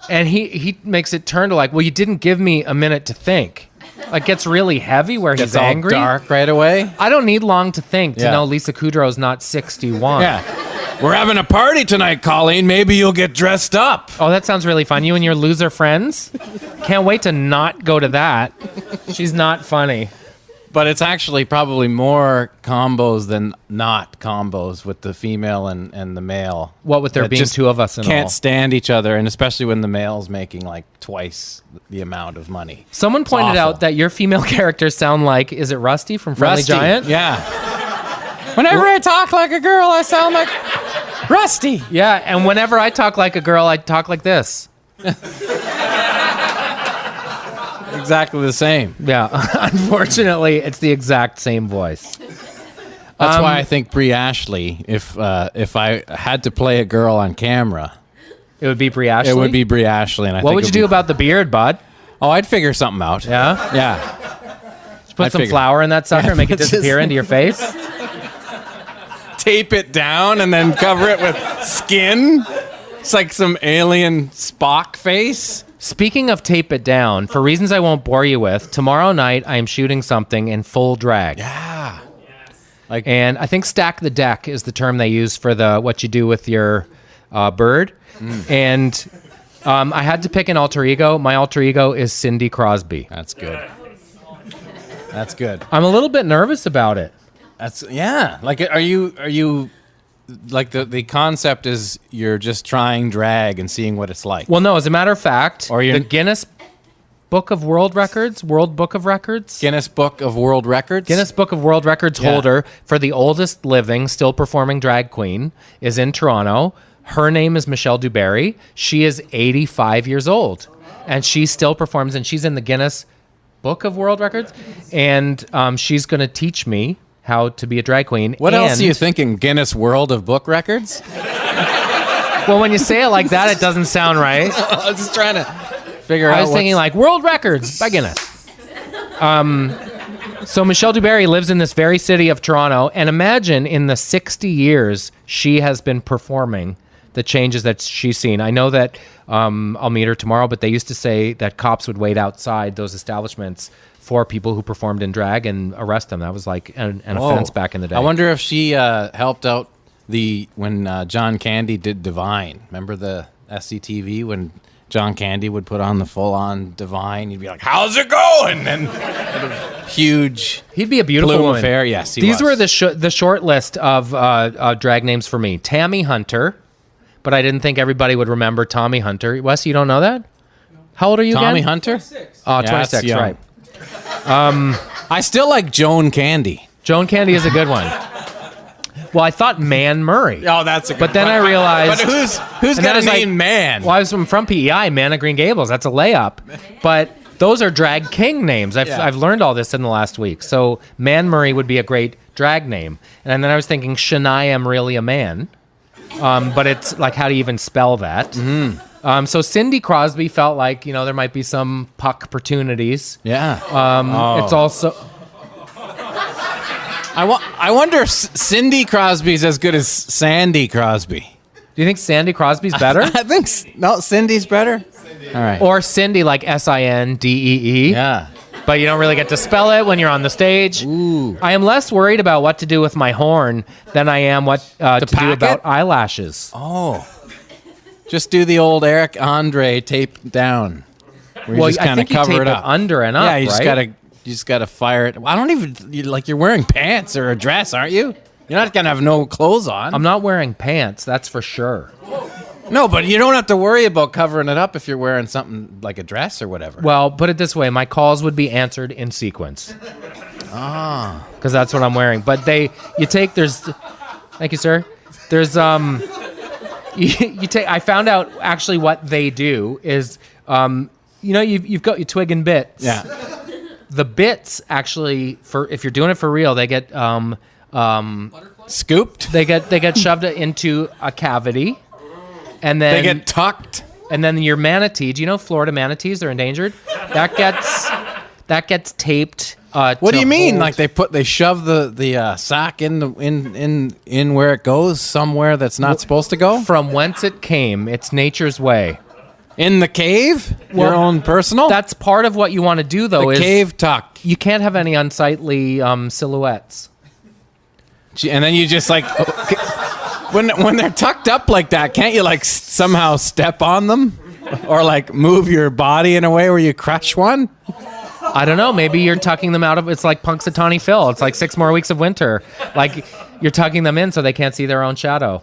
And he makes it turn to like, well, you didn't give me a minute to think. Like, gets really heavy where he's angry. All dark right away. I don't need long to think to know Lisa Kudrow's not 61. Yeah. We're having a party tonight, Colleen. Maybe you'll get dressed up. Oh, that sounds really fun. You and your loser friends? Can't wait to not go to that. She's not funny. But it's actually probably more combos than not combos with the female and the male. What with there being two of us and can't all. Stand each other, and especially when the male's making like twice the amount of money. Someone pointed out that your female characters sound like, is it Rusty from Friendly Giant? Yeah. Whenever I talk like a girl, I sound like... Rusty. Yeah, and whenever I talk like a girl, I talk like this. Exactly the same. Yeah, unfortunately, it's the exact same voice. That's why I think Brie Ashley, if I had to play a girl on camera, It would be Brie Ashley? it would be Brie Ashley. And I What think would you it'd do be- about the beard, bud? Oh, I'd figure something out. Yeah? Yeah. Put I'd some figure- flour in that sucker and make it just- disappear into your face? Tape it down and then cover it with skin. It's like some alien Spock face. Speaking of tape it down, for reasons I won't bore you with, tomorrow night I am shooting something in full drag. Yeah. And I think stack the deck is the term they use for what you do with your bird. And I had to pick an alter ego. My alter ego is Cindy Crosby. That's good. That's good. I'm a little bit nervous about it. Like, are you like the concept is you're just trying drag and seeing what it's like? Well, no, as a matter of fact, Or you're- the Guinness Book of World Records, World Book of Records, Guinness Book of World Records. Guinness Book of World Records Yeah. holder for the oldest living, still performing drag queen is in Toronto. Her name is Michelle Dubarry. She is 85 years old, and she still performs, and she's in the Guinness Book of World Records, and she's going to teach me how to be a drag queen. What else And- are you thinking? Guinness World of Book Records? Well, when you say it like that, it doesn't sound right. I was just trying to figure out. I was thinking like World Records by Guinness. So Michelle Dubarry lives in this very city of Toronto, and imagine in the 60 years she has been performing the changes that she's seen. I know that I'll meet her tomorrow, but they used to say that cops would wait outside those establishments for people who performed in drag and arrest them. That was like an offense back in the day. I wonder if she helped out when John Candy did Divine. Remember the SCTV when John Candy would put on the full-on Divine? He'd be like, "How's it going?" And huge. He'd be a beautiful plume woman. affair. Yes, he These was. were the short list of drag names for me. Tammy Hunter, but I didn't think everybody would remember Tommy Hunter. Wes, you don't know that? How old are you Tommy again? Hunter. Oh, Yeah, 26, that's young. right. I still like Joan Candy. Joan Candy is a good one. Well, I thought Man Murray. Oh, that's a good But then one. I realized... But who's and got then a I was name Man? Well, I was from PEI, Man of Green Gables. That's a layup. But those are drag king names. I've learned all this in the last week. So Man Murray would be a great drag name. And then I was thinking, Shania am really a man. But it's like, how do you even spell that? Mm-hmm. So Cindy Crosby felt like, there might be some puck opportunities. Yeah. It's also... I wonder if Cindy Crosby's as good as Sandy Crosby. Do you think Sandy Crosby's better? I think no, Cindy's better. All right. Or Cindy, like Sindee. Yeah. But you don't really get to spell it when you're on the stage. Ooh. I am less worried about what to do with my horn than I am what to do pack about it? eyelashes. Oh. Just do the old Eric Andre tape down. Where you just I kind of think you cover tape it up. under and up, Yeah, you right? just gotta fire it. I don't even you're wearing pants or a dress, aren't you? You're not gonna have no clothes on. I'm not wearing pants, that's for sure. No, but you don't have to worry about covering it up if you're wearing something like a dress or whatever. Well, put it this way, my calls would be answered in sequence. Because that's what I'm wearing. But thank you, sir. There's you take. I found out actually what they do is, you've got your twig and bits. Yeah. The bits actually, if you're doing it for real, they get Scooped. They get shoved into a cavity, and then They get tucked. and then your manatee. Do you know Florida manatees? They're endangered. That gets taped. What do you mean? Like they shove the sack in where it goes, somewhere that's not supposed to go? From whence it came. It's nature's way. In the cave? Your own personal? That's part of what you want to do, though. The is cave tuck. You can't have any unsightly silhouettes. And then you just like when they're tucked up like that, can't you like somehow step on them or like move your body in a way where you crush one? I don't know. Maybe you're tucking them out of. It's like Punxsutawney Phil. It's like 6 more weeks of winter. Like you're tucking them in so they can't see their own shadow.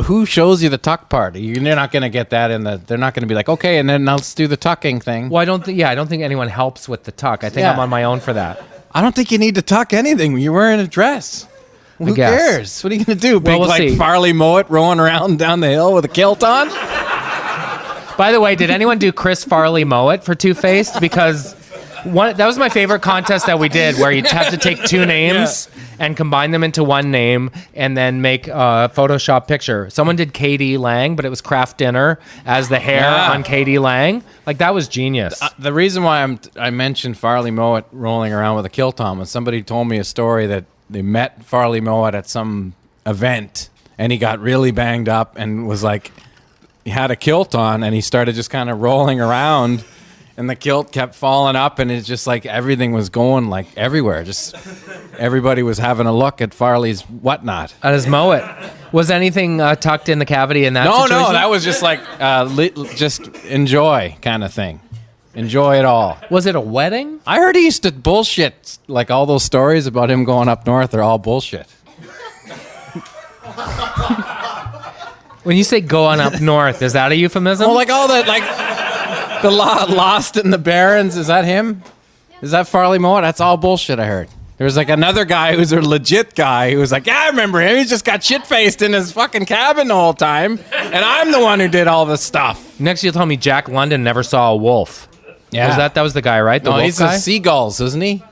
Who shows you the tuck part? You're not going to get that in the. They're not going to be like, okay, and then let's do the tucking thing. Well, I don't think anyone helps with the tuck. I think I'm on my own for that. I don't think you need to tuck anything when you're wearing a dress. Who guess. cares? What are you going to do? Big, we'll like, see. Farley Mowat rolling around down the hill with a kilt on? By the way, did anyone do Chris Farley Mowat for Two-Faced? Because that was my favorite contest that we did, where you have to take two names and combine them into one name and then make a Photoshop picture. Someone did KD Lang, but it was Kraft Dinner as the hair on KD Lang. Like, that was genius. The reason why I mentioned Farley Mowat rolling around with a kilt on was somebody told me a story that they met Farley Mowat at some event, and he got really banged up and was like, he had a kilt on, and he started just kind of rolling around, and the kilt kept falling up, and it's just like everything was going like everywhere. Just everybody was having a look at Farley's whatnot. At his Mowat. Was anything tucked in the cavity in that situation? No, that was just like just enjoy kind of thing. Enjoy it all. Was it a wedding? I heard he used to bullshit. Like, all those stories about him going up north are all bullshit. When you say going up north, is that a euphemism? Well, like all that, like the Lost in the Barrens, is that him? Is that Farley Mowat? That's all bullshit, I heard. There was like another guy who's a legit guy who was like, yeah, I remember him. He just got shit-faced in his fucking cabin the whole time, and I'm the one who did all this stuff. Next, you'll tell me Jack London never saw a wolf. Yeah. That was the guy, right? The wolf he's guy? the Seagulls, isn't he?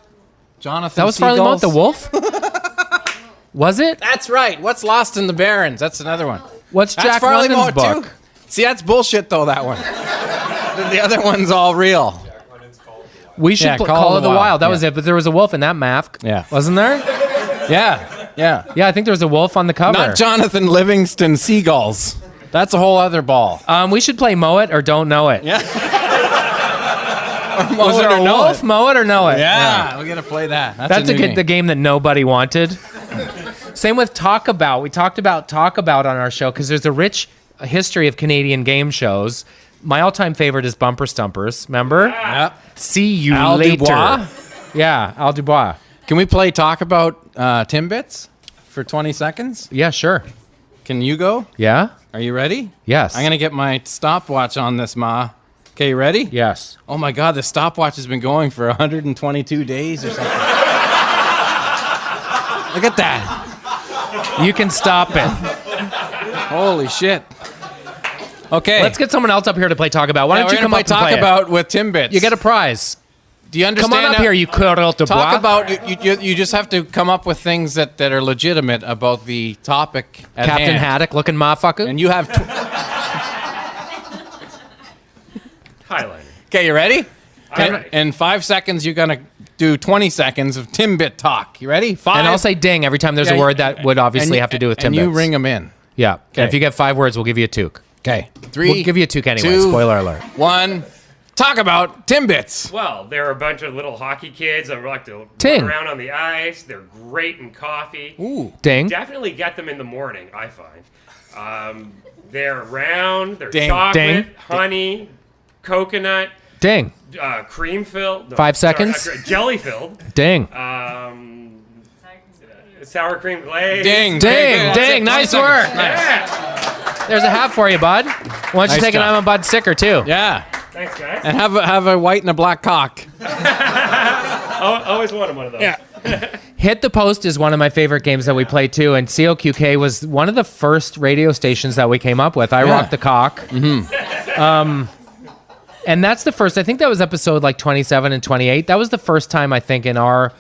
Jonathan That was Farley Mowat, the Seagulls? wolf? Was it? That's right. What's Lost in the Barrens? That's another one. What's That's Jack Farley London's Mowat, book? too. See, that's bullshit, though, that one. The other one's all real. We should Call of the Wild. That was it. But there was a wolf in that map. Yeah. Wasn't there? Yeah. Yeah, I think there was a wolf on the cover. Not Jonathan Livingston Seagulls. That's a whole other ball. We should play Mow It or Don't Know It. Yeah. Was there a wolf? Mow It or Know It? Yeah, we're going to play that. That's the game that nobody wanted. Same with Talk About. We talked about Talk About on our show because there's a rich history of Canadian game shows. My all-time favorite is Bumper Stumpers. Remember? Yep. See you Al later. Dubois? Yeah, Al Dubois. Can we play Talk About Timbits for 20 seconds? Yeah, sure. Can you go? Yeah? Are you ready? Yes. I'm going to get my stopwatch on this, Ma. Okay, you ready? Yes. Oh my God, the stopwatch has been going for 122 days or something. Look at that. You can stop it. Holy shit. Okay. Let's get someone else up here to play Talk About. Why don't you come up and Talk play About with Timbits? You get a prize. Do you understand? Come on up here, you Carrey Dubois. Talk about you just have to come up with things that are legitimate about the topic at Captain hand. Haddock looking motherfucker. And you have Highliner. Okay, you ready? All right. In 5 seconds, you're gonna do 20 seconds of Timbit talk. You ready? 5. And I'll say ding every time there's a word that would obviously have to do with Timbits. And you ring them in. Yeah. Okay. And if you get 5 words, we'll give you a toque. Okay. 3. We'll give you a toque anyway. 2, Spoiler alert. 1. Talk about Timbits. Well, they're a bunch of little hockey kids that like to Ting. run around on the ice. They're great in coffee. Ooh. Ding. Definitely get them in the morning, I find. They're round. They're Ding. chocolate, Ding. honey, coconut, Ding. cream filled. No, 5 sorry, seconds. jelly filled. Ding. Sour cream glaze. Ding. Ding. Ding. Nice work. Yeah. There's a hat for you, bud. Why don't you Nice take an job. I'm a Bud sticker, too? Yeah. Thanks, guys. And have a white and a black cock. Always wanted one of those. Yeah. Hit the Post is one of my favorite games that we play, too. And COQK was one of the first radio stations that we came up with. I Rock the Cock. Mm-hmm. And that's the first. I think that was episode like 27 and 28. That was the first time, I think, in our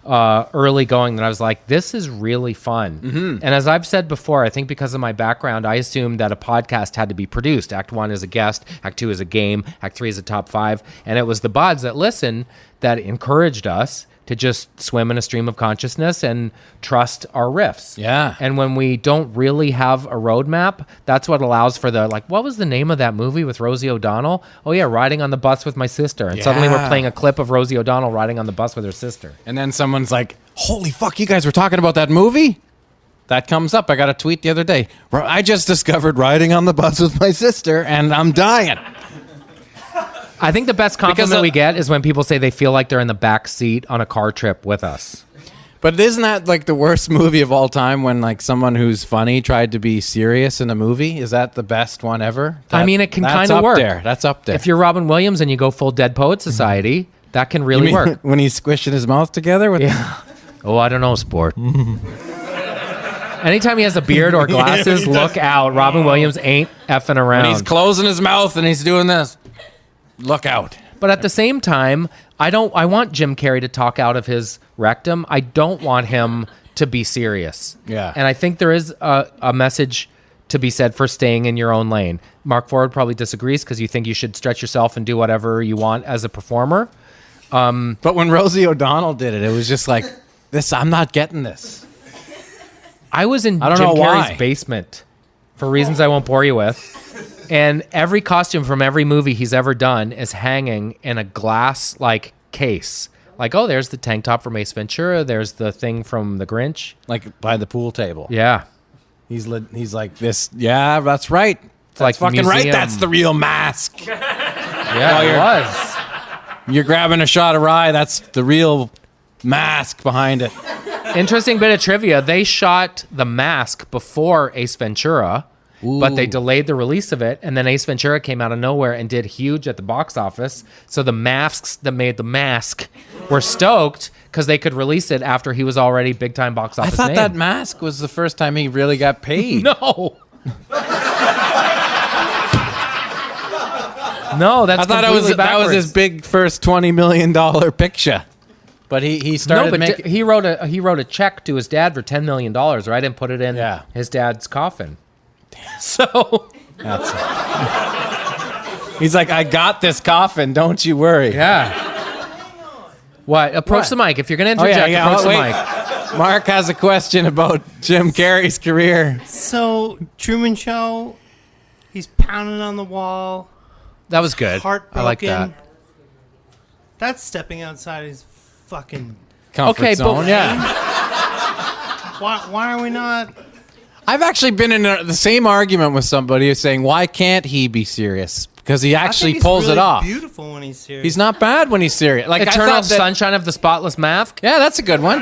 early going that I was like, this is really fun. Mm-hmm. And as I've said before, I think because of my background, I assumed that a podcast had to be produced. Act 1 is a guest, Act 2 is a game, Act 3 is a top 5. And it was the buds that listen that encouraged us to just swim in a stream of consciousness and trust our riffs. Yeah. And when we don't really have a roadmap, that's what allows for the, like, what was the name of that movie with Rosie O'Donnell? Oh, yeah, Riding on the Bus with My Sister. And suddenly we're playing a clip of Rosie O'Donnell riding on the bus with her sister. And then someone's like, holy fuck, you guys were talking about that movie? That comes up. I got a tweet the other day. I just discovered Riding on the Bus with My Sister, and I'm dying. I think the best compliment we get is when people say they feel like they're in the back seat on a car trip with us. But isn't that like the worst movie of all time when like someone who's funny tried to be serious in a movie? Is that the best one ever? I mean, it can kind of work. That's up there. If you're Robin Williams and you go full Dead Poet Society, that can really work. When he's squishing his mouth together with Oh, I don't know, sport. Anytime he has a beard or glasses, look out. Robin Williams ain't effing around. When he's closing his mouth and he's doing this, look out. But at the same time, I want Jim Carrey to talk out of his rectum. I don't want him to be serious. Yeah. And I think there is a message to be said for staying in your own lane. Mark Ford probably disagrees because you think you should stretch yourself and do whatever you want as a performer. But when Rosie O'Donnell did it, it was just like, this. I'm not getting this. I was in don't Jim know Carrey's why. basement for reasons I won't bore you with. And every costume from every movie he's ever done is hanging in a glass like case. Like, oh, there's the tank top from Ace Ventura. There's the thing from The Grinch. Like by the pool table. Yeah. He's like this. Yeah, that's right. That's like fucking right. museum. That's the real mask. Yeah, it was. You're grabbing a shot of rye. That's the real mask behind it. Interesting bit of trivia. They shot The Mask before Ace Ventura, but they delayed the release of it. And then Ace Ventura came out of nowhere and did huge at the box office. So the masks that made The Mask were stoked because they could release it after he was already big time box office I thought name. that mask was the first time he really got paid. No. No, that's I thought completely that was backwards. his big first $20 million picture. But he started No, but making. he wrote a check to his dad for $10 million, right, and put it in his dad's coffin. So He's like, I got this coffin. Don't you worry. yeah. What? Approach the mic. If you're going to interject, approach the mic. Mark has a question about Jim Carrey's career. So, Truman Show, he's pounding on the wall. That was good. Heartbroken. I like that. That's stepping outside his fucking Comfort zone, but yeah. Why are we not? I've actually been in the same argument with somebody who's saying, why can't he be serious? Because he actually I think pulls he's really it off. Beautiful when he's serious. He's not bad when he's serious. Like Eternal I thought that, Sunshine of the Spotless Mask. Yeah, that's a good one.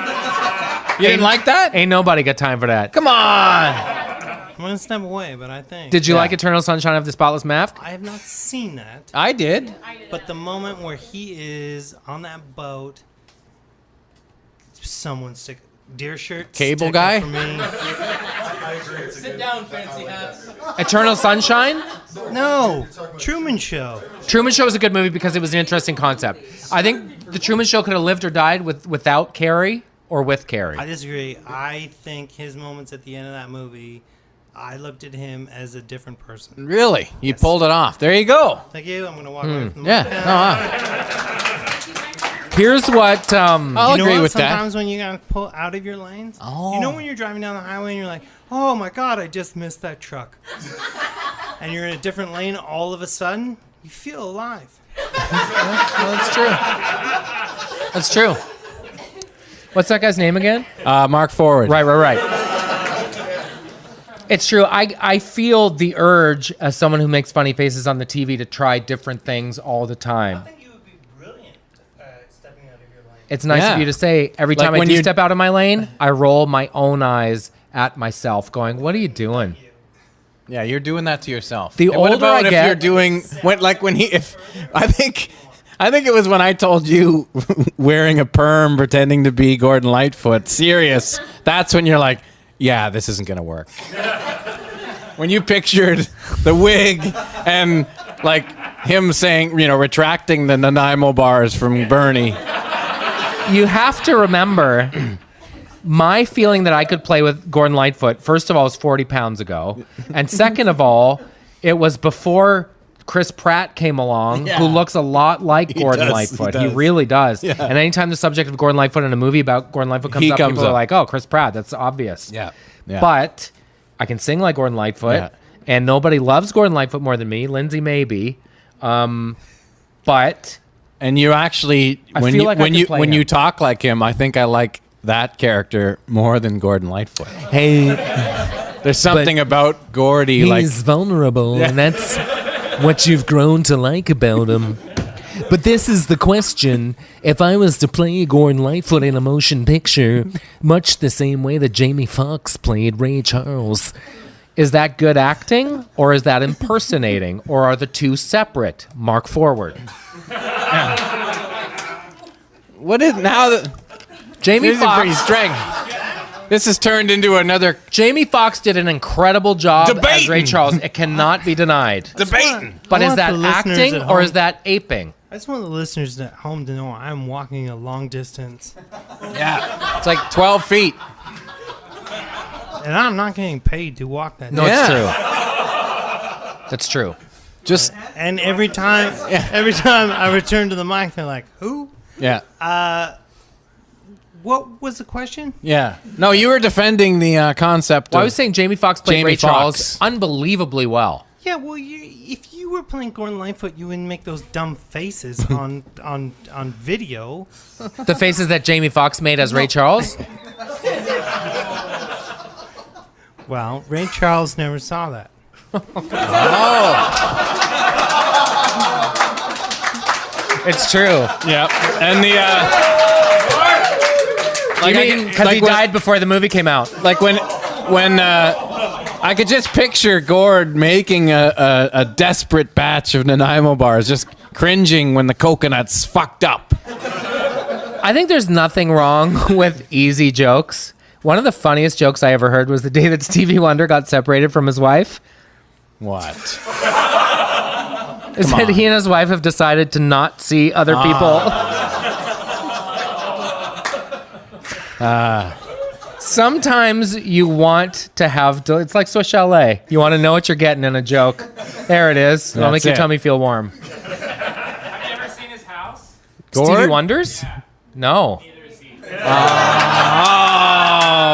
You didn't like that? Ain't nobody got time for that. Come on. I'm gonna step away, but I think. Did you like Eternal Sunshine of the Spotless Mask? I have not seen that. I did. But the moment where he is on that boat, someone stick deer shirt. Cable stick guy? up for me. Sit down, fancy hats. Eternal Sunshine? No, Truman Show. Truman Show was a good movie because it was an interesting concept. I think the Truman Show could have lived or died without Carrey or with Carrey. I disagree. I think his moments at the end of that movie, I looked at him as a different person. Really? You pulled it off. There you go. Thank you. I'm gonna walk away from the Here's what I'll agree with that. Sometimes when you gotta pull out of your lanes, you know when you're driving down the highway and you're like, oh my god, I just missed that truck. And you're in a different lane all of a sudden, you feel alive. That's true. That's true. What's that guy's name again? Mark Forward. Right. It's true. I feel the urge as someone who makes funny faces on the TV to try different things all the time. I think you would be brilliant stepping out of your lane. It's nice of you to say every Like time I when do you- step out of my lane, I roll my own eyes at myself going, what are you doing? Yeah, you're doing that to yourself. The And what older about I if get- you're doing I think it was when I told you wearing a perm pretending to be Gordon Lightfoot serious. That's when you're like, yeah, this isn't gonna work. When you pictured the wig and like him saying, retracting the Nanaimo bars from Bernie. You have to remember my feeling that I could play with Gordon Lightfoot, first of all, was 40 pounds ago. And second of all, it was before Chris Pratt came along, who looks a lot like Gordon Lightfoot. He really does. Yeah. And anytime the subject of Gordon Lightfoot in a movie about Gordon Lightfoot comes up, people are like, oh, Chris Pratt, that's obvious. Yeah. But I can sing like Gordon Lightfoot, and nobody loves Gordon Lightfoot more than me. Lindsay, maybe. But... And you actually, when you talk like him, I think I like that character more than Gordon Lightfoot. Hey, there's something about Gordy. He's vulnerable, and that's what you've grown to like about him. But this is the question. If I was to play Gordon Lightfoot in a motion picture, much the same way that Jamie Foxx played Ray Charles, is that good acting, or is that impersonating, or are the two separate? Mark Forward. What is now that Jamie Foxx? Pretty This has turned into another Jamie Foxx did an incredible job as Debating. Ray Charles. It cannot be denied. debating. But I is want that the listeners acting at or home- is that aping? I just want the listeners at home to know I'm walking a long distance, Yeah. It's like 12 feet. and I'm not getting paid to walk that. No, distance. it's true. That's true. Just, And every time I return to the mic, they're like, "Who? yeah. What was the question?" Yeah. No, you were defending the concept Well, of... I was saying Jamie Foxx played Jamie Ray Charles Foxx. unbelievably well. Yeah, well, if you were playing Gordon Lightfoot, you wouldn't make those dumb faces on video. The faces that Jamie Foxx made as Ray Charles. Well, Ray Charles never saw that. It's true. Yep. And the... You mean because he died before the movie came out? Like when I could just picture Gord making a desperate batch of Nanaimo bars, just cringing when the coconut's fucked up. I think there's nothing wrong with easy jokes. One of the funniest jokes I ever heard was the day that Stevie Wonder got separated from his wife. What? Is that he and his wife have decided to not see other people. Sometimes you want to have... It's like Swiss Chalet. You want to know what you're getting in a joke. There it is. It'll make your tummy feel warm. Have you ever seen his house? Gord? Stevie Wonder's? No.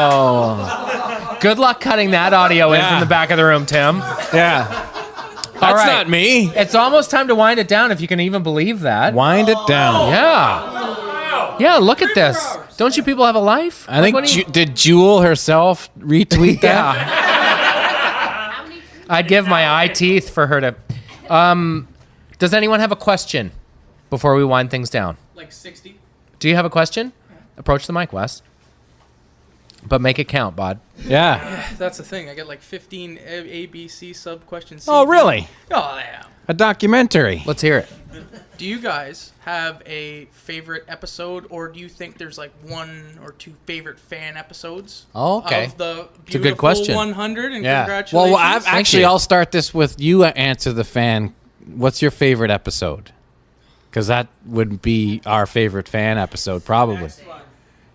Oh. Good luck cutting that audio in Yeah. from the back of the room, Tim. Yeah. All That's right. not me. It's almost time to wind it down, if you can even believe that. Wind it down. Yeah. Yeah, look at this. Don't you people have a life? I think, what do you- did Jewel herself retweet that? Yeah. I'd give my eye teeth for her to... does anyone have a question before we wind things down? Like 60. Do you have a question? Approach the mic, Wes. But make it count, Bod. Yeah. That's the thing. I get like 15 A, B, C sub questions. Oh, really? Oh, yeah. A documentary. Let's hear it. Do you guys have a favorite episode, or do you think there's like one or two favorite fan episodes? Oh, okay. Of the It's a good beautiful question. 100, and Yeah. congratulations. Well, actually, I'll start this with you answer the fan. What's your favorite episode? Because that would be our favorite fan episode, probably.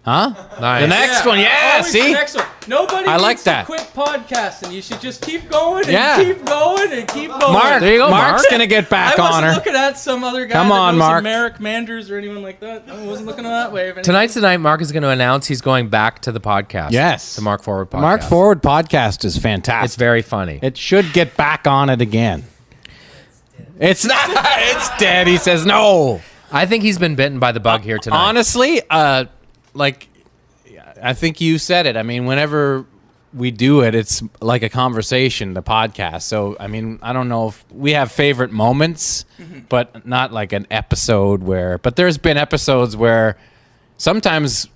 Huh? Nice. The next one, yeah. Always See, the next one. Nobody I like needs that. to quit podcasting. You should just keep going and Yeah. keep going and keep going. Mark. There you go, Mark's Mark. gonna get back I on wasn't her. looking at some other guy. Come that on, knows Mark. some Merrick Manders or anyone like that. I wasn't looking that way. Tonight's the night Mark is going to announce he's going back to the podcast. Yes. The Mark Forward podcast. The Mark Forward podcast is fantastic. It's very funny. It should get back on it again. It's not. It's dead. He says no. I think he's been bitten by the bug here tonight. Honestly, like, I think you said it. I mean, whenever we do it, it's like a conversation, the podcast. So, I mean, I don't know if we have favorite moments, but not like an episode where, but there's been episodes where sometimes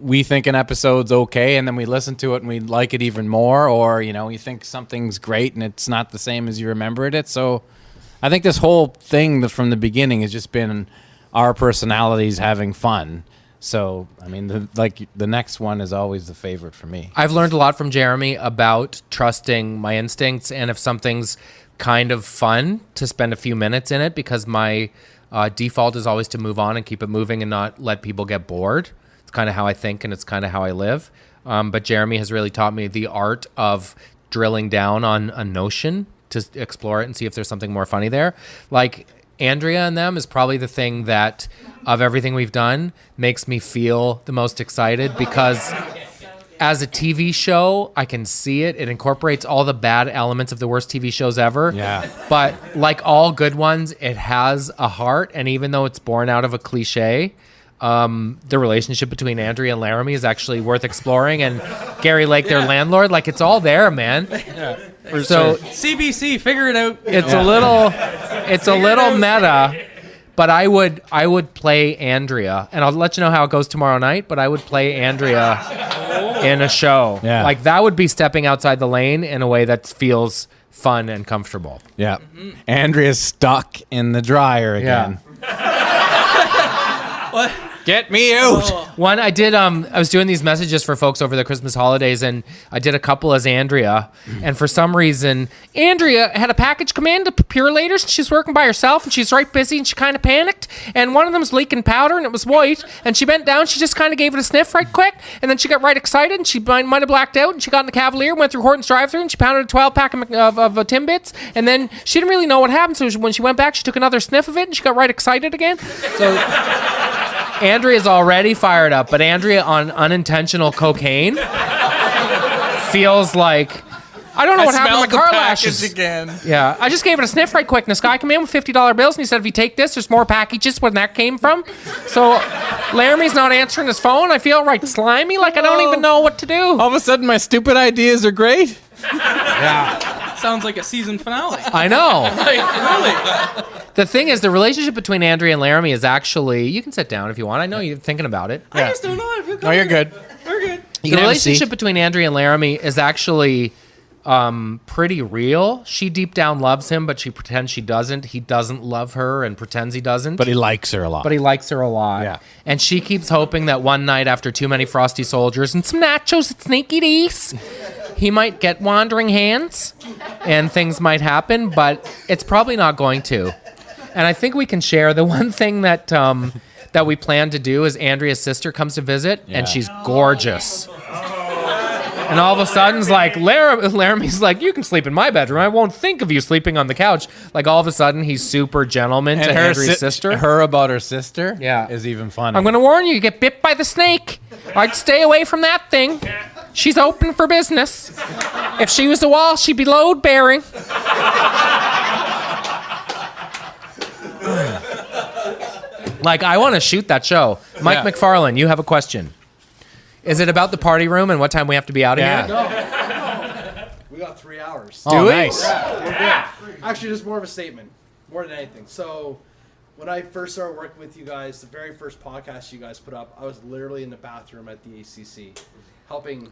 we think an episode's okay and then we listen to it and we like it even more, or, you know, you think something's great and it's not the same as you remembered it. So I think this whole thing from the beginning has just been our personalities having fun. So, I mean, the next one is always the favorite for me. I've learned a lot from Jeremy about trusting my instincts, and if something's kind of fun, to spend a few minutes in it, because my default is always to move on and keep it moving and not let people get bored. It's kind of how I think, and it's kind of how I live. But Jeremy has really taught me the art of drilling down on a notion to explore it and see if there's something more funny there. Like, Andrea and them is probably the thing that, of everything we've done, makes me feel the most excited, because as a TV show, I can see it. It incorporates all the bad elements of the worst TV shows ever. Yeah. But like all good ones, it has a heart. And even though it's born out of a cliche, the relationship between Andrea and Laramie is actually worth exploring. And Gary Lake, their landlord, like, it's all there, man. So CBC, figure it out. it's a little meta, but I would play Andrea, and I'll let you know how it goes tomorrow night, but I would play Andrea in a show. Yeah. Like, that would be stepping outside the lane in a way that feels fun and comfortable. Yeah. Andrea's stuck in the dryer again. Get me out. One, I did. I was doing these messages for folks over the Christmas holidays, and I did a couple as Andrea. And for some reason, Andrea had a package come in to Purelators, and she's working by herself, and she's right busy, and she kind of panicked. And one of them was leaking powder, and it was white. And she bent down, she just kind of gave it a sniff right quick, and then she got right excited, and she might have blacked out, and she got in the Cavalier, went through Horton's drive-thru, and she pounded a 12-pack of Timbits, and then she didn't really know what happened. So when she went back, she took another sniff of it, and she got right excited again. So Andrea's already fired up, but Andrea on unintentional cocaine feels like, I don't know what happened to my car lashes again. Yeah, I just gave it a sniff right quick, and this guy came in with $50 bills, and he said, if you take this, there's more packages where that came from. So Laramie's not answering his phone. I feel right slimy, like I don't even know what to do. All of a sudden, my stupid ideas are great. Yeah. Sounds like a season finale. I know. Like, really? The thing is, the relationship between Andrea and Laramie is actually, you can sit down if you want. I know you're thinking about it. I just don't know. I feel No, you're good. We're good. The relationship between Andrea and Laramie is actually pretty real. She deep down loves him, but she pretends she doesn't. He doesn't love her and pretends he doesn't. But he likes her a lot. Yeah. And she keeps hoping that one night after too many Frosty Soldiers and some nachos at Sneaky Dee's, he might get wandering hands and things might happen, but it's probably not going to. And I think we can share the one thing that that we plan to do is Andrea's sister comes to visit, and she's gorgeous. And all of a sudden, it's like, Laramie's like, you can sleep in my bedroom. I won't think of you sleeping on the couch. Like, all of a sudden, he's super gentleman to Andrea's sister. Her about her sister Yeah. is even funny. I'm going to warn you, you get bit by the snake. I'd stay away from that thing. She's open for business. If she was a wall, she'd be load-bearing. Like, I want to shoot that show. Mike McFarlane, you have a question. Is it about the party room and what time we have to be out of here? No. We got 3 hours. Do we? Nice. Yeah, we're good. Actually, just more of a statement, more than anything. So, when I first started working with you guys, the very first podcast you guys put up, I was literally in the bathroom at the ACC, helping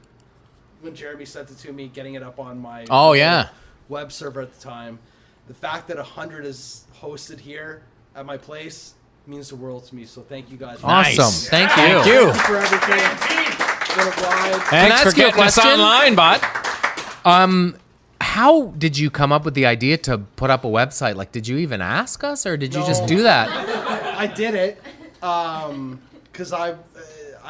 when Jeremy sent it to me, getting it up on my web server at the time. The fact that 100 is hosted here at my place means the world to me. So thank you guys. Awesome. Nice. Thank you. Thank you for everything. Thanks for getting us online, bud. How did you come up with the idea to put up a website? Like, did you even ask us, or did you just do that? I did it because I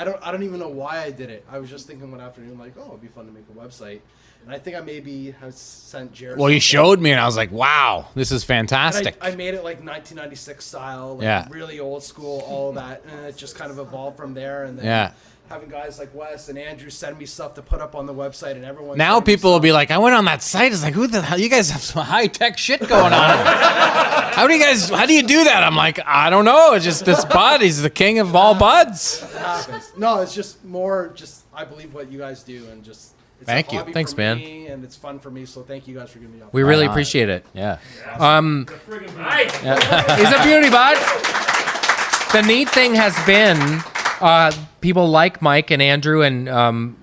don't even know why I did it. I was just thinking one afternoon, like, oh, it'd be fun to make a website. And I think I maybe have sent Jared. Well, you showed me, and I was like, wow, this is fantastic. I made it like 1996 style, like really old school, all of that. And it just kind of evolved from there. And then having guys like Wes and Andrew send me stuff to put up on the website, and everyone. Now people will be like, I went on that site. It's like, who the hell? You guys have some high-tech shit going on. How do you do that? I'm like, I don't know. It's just this bud. He's the king of all buds. It happens. No, it's just more I believe what you guys do, and just. It's thank you. Thanks, man. And it's fun for me, so thank you guys for giving me up. We really appreciate it. Yeah. He's a beauty, bud. The neat thing has been people like Mike and Andrew and,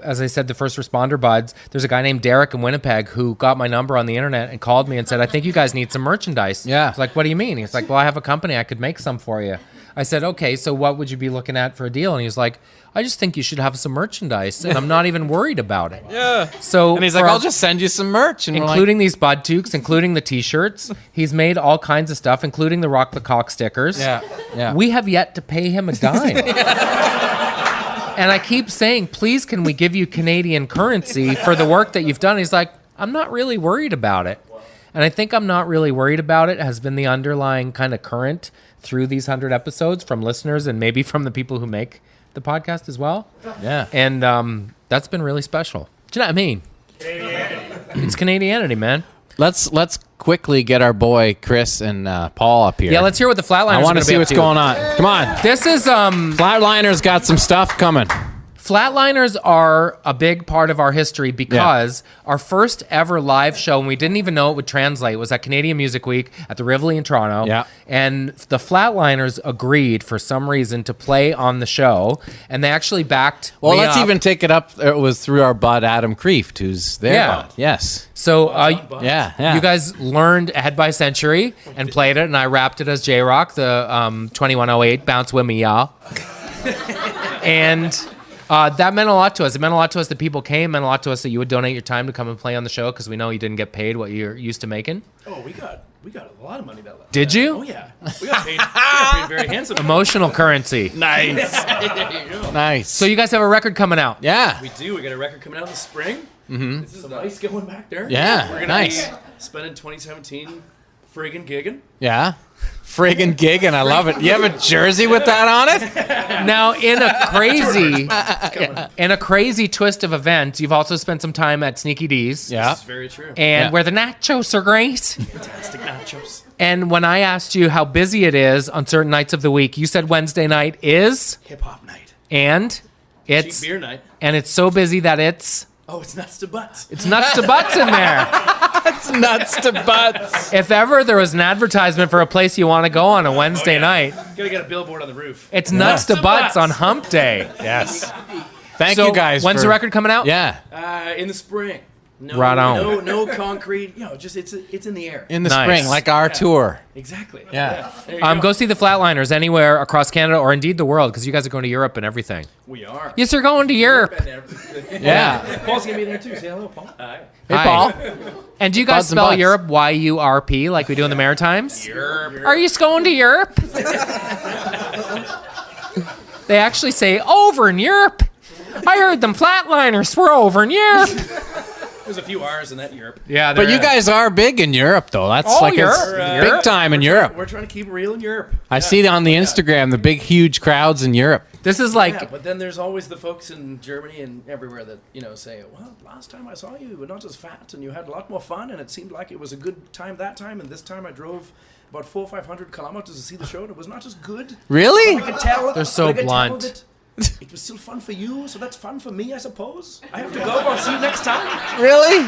as I said, the first responder buds. There's a guy named Derek in Winnipeg who got my number on the internet and called me and said, I think you guys need some merchandise. Yeah. It's like, what do you mean? He's like, well, I have a company. I could make some for you. I said, okay, so what would you be looking at for a deal? And he was like, I just think you should have some merchandise, and I'm not even worried about it. Yeah. So and he's like, I'll just send you some merch. And including these bud toques, including the T-shirts. He's made all kinds of stuff, including the Rock the Cock stickers. Yeah. We have yet to pay him a dime. And I keep saying, please, can we give you Canadian currency for the work that you've done? He's like, I'm not really worried about it. And I think I'm not really worried about it has been the underlying kind of current through these 100 episodes from listeners and maybe from the people who make the podcast as well. Yeah. And that's been really special. Do you know what I mean? Canadianity. It's Canadianity, man. Let's quickly get our boy Chris and Paul up here. Yeah, let's hear what the Flatliners I want to see what's going on. Come on. This is Flatliners got some stuff coming. Flatliners are a big part of our history because our first ever live show, and we didn't even know it would translate, was at Canadian Music Week at the Rivoli in Toronto. Yeah. And the Flatliners agreed for some reason to play on the show, and they actually backed Well, me let's up. even take it up. It was through our bud Adam Kreeft, who's there. Yeah. Yes. So yeah. You guys learned Ahead by Century and played it, and I rapped it as J-Rock, the 2108 Bounce With Me, y'all. And that meant a lot to us. It meant a lot to us that people came. It meant a lot to us that you would donate your time to come and play on the show because we know you didn't get paid what you're used to making. Oh, we got a lot of money that last. Did you? Oh yeah, we got paid very handsomely. Emotional currency. Nice. There you go. Nice. So you guys have a record coming out. Yeah. We do. We got a record coming out in the spring. Mm-hmm. This is nice going back there. Yeah, We're gonna nice. be spending 2017 friggin' gigging. Yeah. Friggin' gigging. I love it. You have a jersey with that on it? Now, in a crazy twist of events, you've also spent some time at Sneaky D's. Yeah. This is very true. And where the nachos are great. Fantastic nachos. And when I asked you how busy it is on certain nights of the week, you said Wednesday night is Hip hop night. and it's Cheap beer night. and it's so busy that it's Nuts to butts. It's nuts to butts in there. It's nuts to butts. If ever there was an advertisement for a place you want to go on a Wednesday night, Gotta get a billboard on the roof. it's nuts to butts on Hump Day. Yes. Thank So, you guys. when's the record coming out? Yeah. In the spring. No, Right on. No concrete. Just it's in the air. In the Nice. spring, like our tour. Exactly. Yeah. There you Go see the Flatliners anywhere across Canada or indeed the world because you guys are going to Europe and everything. We are. Yes, you're going to Europe. Yeah. Paul's gonna be there too. Say hello, Paul. Hi. Hey, Hi. Paul. And do you guys Buds and spell butts. Europe Y-U-R-P like we do in the Maritimes? Europe. Are you going to Europe? They actually say over in Europe. I heard them Flatliners were over in Europe. There's a few R's in that Europe. Yeah, But you guys are big in Europe, though. That's Oh, like it's Europe. big time in Europe. We're trying to keep it real in Europe. I see on the Instagram the big, huge crowds in Europe. This is like Yeah, but then there's always the folks in Germany and everywhere that say, "Well, last time I saw you, you were not as fat, and you had a lot more fun, and it seemed like it was a good time that time, and this time I drove about 400 or 500 kilometers to see the show, and it was not as good." Really? But I could tell. They're so but I could tell blunt. that it was still fun for you, so that's fun for me, I suppose. I have to go. I'll see you next time. Really?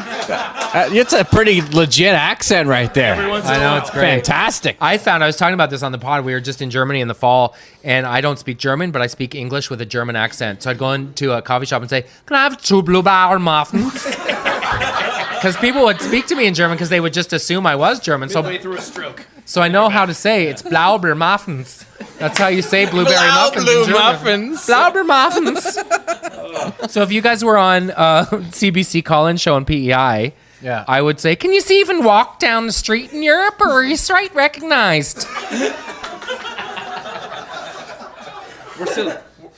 It's a pretty legit accent right there. Every once in I a know, while. it's great. Fantastic. I was talking about this on the pod. We were just in Germany in the fall, and I don't speak German, but I speak English with a German accent. So I'd go into a coffee shop and say, "Can I have 2 blueberry muffins?" Because people would speak to me in German because they would just assume I was German. Midway through a stroke. So I know how to say it's Blaubeer muffins. That's how you say blueberry muffins in German. muffins. Blaubeer muffins. So if you guys were on CBC call-in show on PEI, Yeah. I would say, can you even walk down the street in Europe, or are you straight recognized?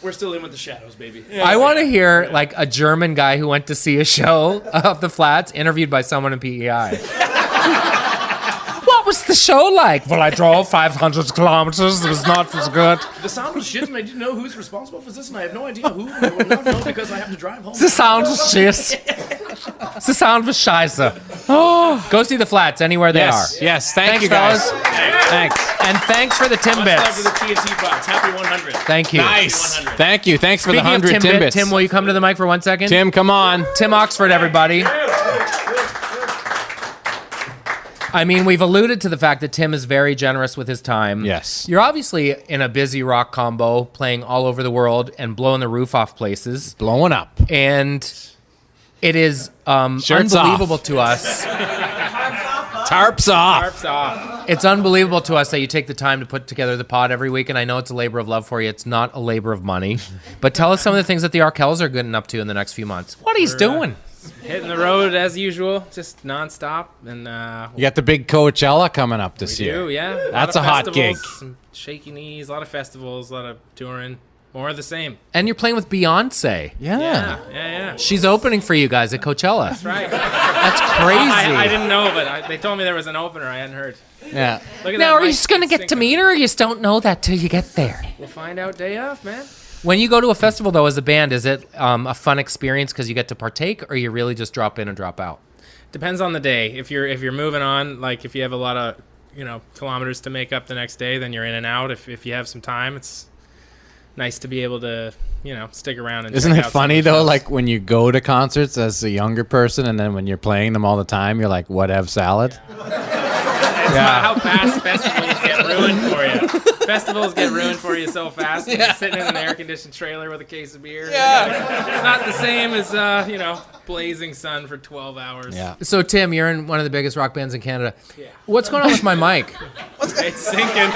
We're still in with the shadows, baby. I want to hear like a German guy who went to see a show of the Flats interviewed by someone in PEI. What was the show like? Well, I drove 500 kilometers. It was not as good. The sound was shit, and I didn't know who's responsible for this, and I have no idea who. I will not know because I have to drive home. The sound was shit. The sound was scheiße. Oh, go see the Flats anywhere they are. Yes. Thank Thanks, you guys. fellas. Thanks. And thanks for the Much love to Timbits. the TNT box. Happy 100. Thank you. Nice. Thank you. Thanks for Speaking the 100 of Timbit, Timbits. Tim, will you come to the mic for 1 second? Tim, come on. Tim Oxford, everybody. I mean, we've alluded to the fact that Tim is very generous with his time. Yes. You're obviously in a busy rock combo, playing all over the world and blowing the roof off places. Blowing up. And it is Shirts unbelievable off. to us. Tarps off. Tarps off. It's unbelievable to us that you take the time to put together the pod every week, and I know it's a labor of love for you. It's not a labor of money. But tell us some of the things that the Arkells are getting up to in the next few months. What he's doing. Hitting the road as usual, just nonstop, and You got the big Coachella coming up this year. do, yeah. That's lot a of hot gig. festivals, some shaky knees, a lot of festivals, a lot of touring, more of the same. And you're playing with Beyonce. Yeah. She's opening for you guys at Coachella. That's right. That's crazy. I didn't know, but they told me there was an opener. I hadn't heard. Yeah. Look at Now, that are you mic just going to get to syncing. meet her, or you just don't know that till you get there? We'll find out day off, man. When you go to a festival, though, as a band, is it a fun experience because you get to partake, or you really just drop in and drop out? Depends on the day. If you're moving on, like if you have a lot of kilometers to make up the next day, then you're in and out. If you have some time, it's nice to be able to stick around and Isn't check it out some funny of the though? shows. Like when you go to concerts as a younger person, and then when you're playing them all the time, you're like, "Whatever, salad." It's not how fast festivals get ruined for you. Festivals get ruined for you so fast. You're sitting in an air-conditioned trailer with a case of beer. Yeah. It's not the same as, blazing sun for 12 hours. Yeah. So, Tim, you're in one of the biggest rock bands in Canada. Yeah. What's going on with my mic? It's sinking.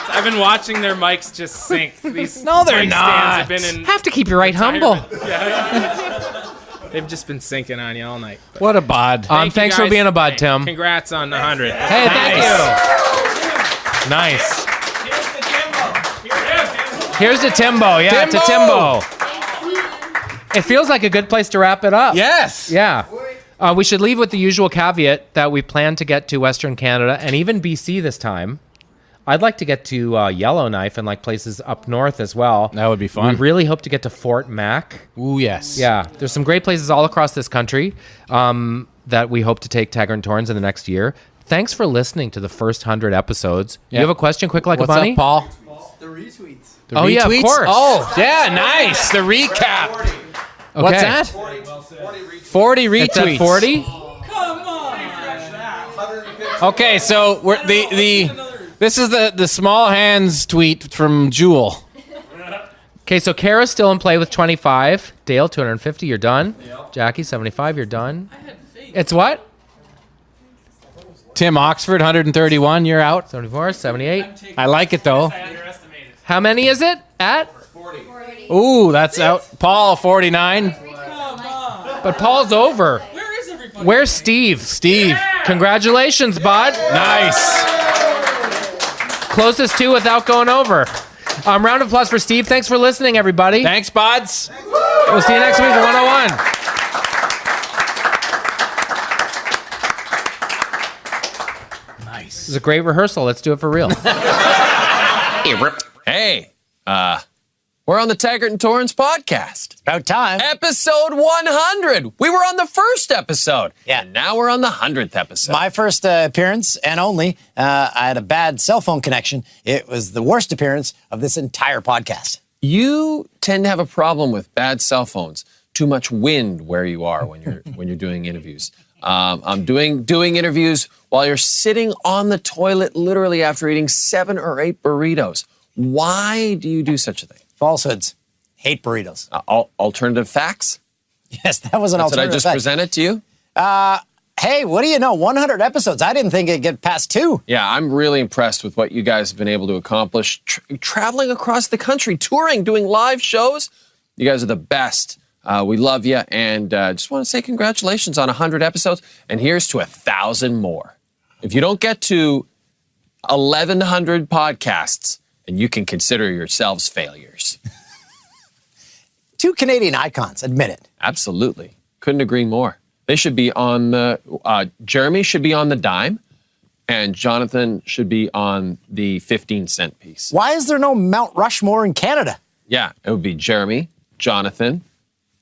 I've been watching their mics just sink. These No, they're mic not. stands have been in Have to keep your right humble. They've just been sinking on you all night. What a bod. Thanks for being a bud, Tim. Congrats on the 100. Hey, thank you. Nice. Here's the Timbo. Yeah, it's a Timbo. It feels like a good place to wrap it up. Yes. Yeah. We should leave with the usual caveat that we plan to get to Western Canada and even BC this time. I'd like to get to Yellowknife and like places up north as well. That would be fun. We really hope to get to Fort Mac. Ooh, yes. Yeah, there's some great places all across this country that we hope to take Taggart and Torrens in the next year. Thanks for listening to the first 100 episodes. Yeah. You have a question, quick like What's a bunny? up, Paul? The retweets. The Oh, yeah, of retweets? course. Oh, yeah, nice. The recap. Okay. What's that? 40 retweets. It's at 40? Okay, so we're this is the small hands tweet from Jewel. Okay, so Kara's still in play with 25. Dale, 250, you're done. Jackie, 75, you're done. It's what? Tim Oxford, 131, you're out. 74, 78. I like it, though. How many is it at? 40. Ooh, that's out. Paul, 49. But Paul's over. Where is everybody? Where's Steve? Steve. Congratulations, bud. Nice. Closest to without going over. Round of applause for Steve. Thanks for listening, everybody. Thanks, buds. We'll see you next week at 101. Nice. This is a great rehearsal. Let's do it for real. Hey, we're on the Taggart and Torrens podcast. About time. Episode 100. We were on the first episode. Yeah. And now we're on the 100th episode. My first appearance and only. I had a bad cell phone connection. It was the worst appearance of this entire podcast. You tend to have a problem with bad cell phones. Too much wind where you are when you're doing interviews. I'm doing interviews while you're sitting on the toilet literally after eating 7 or 8 burritos. Why do you do such a thing? Falsehoods. Hate burritos. Alternative facts? Yes, that was an That's alternative what I just fact. presented to you? Hey, what do you know? 100 episodes. I didn't think it'd get past 2. Yeah, I'm really impressed with what you guys have been able to accomplish. Traveling across the country, touring, doing live shows. You guys are the best. We love you, and just want to say congratulations on 100 episodes, and here's to 1,000 more. If you don't get to 1,100 podcasts, and you can consider yourselves failures. 2 Canadian icons, admit it. Absolutely. Couldn't agree more. They should be on the, Jeremy should be on the dime, and Jonathan should be on the 15-cent piece. Why is there no Mount Rushmore in Canada? Yeah, it would be Jeremy, Jonathan,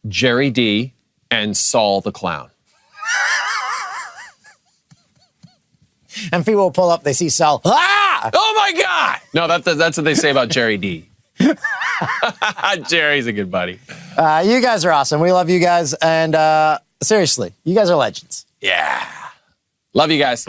Jerry D, and Saul the Clown. And people will pull up, they see Saul. Ah! Oh my God! No, that's what they say about Jerry D. Jerry's a good buddy. You guys are awesome. We love you guys. And seriously, you guys are legends. Yeah. Love you guys.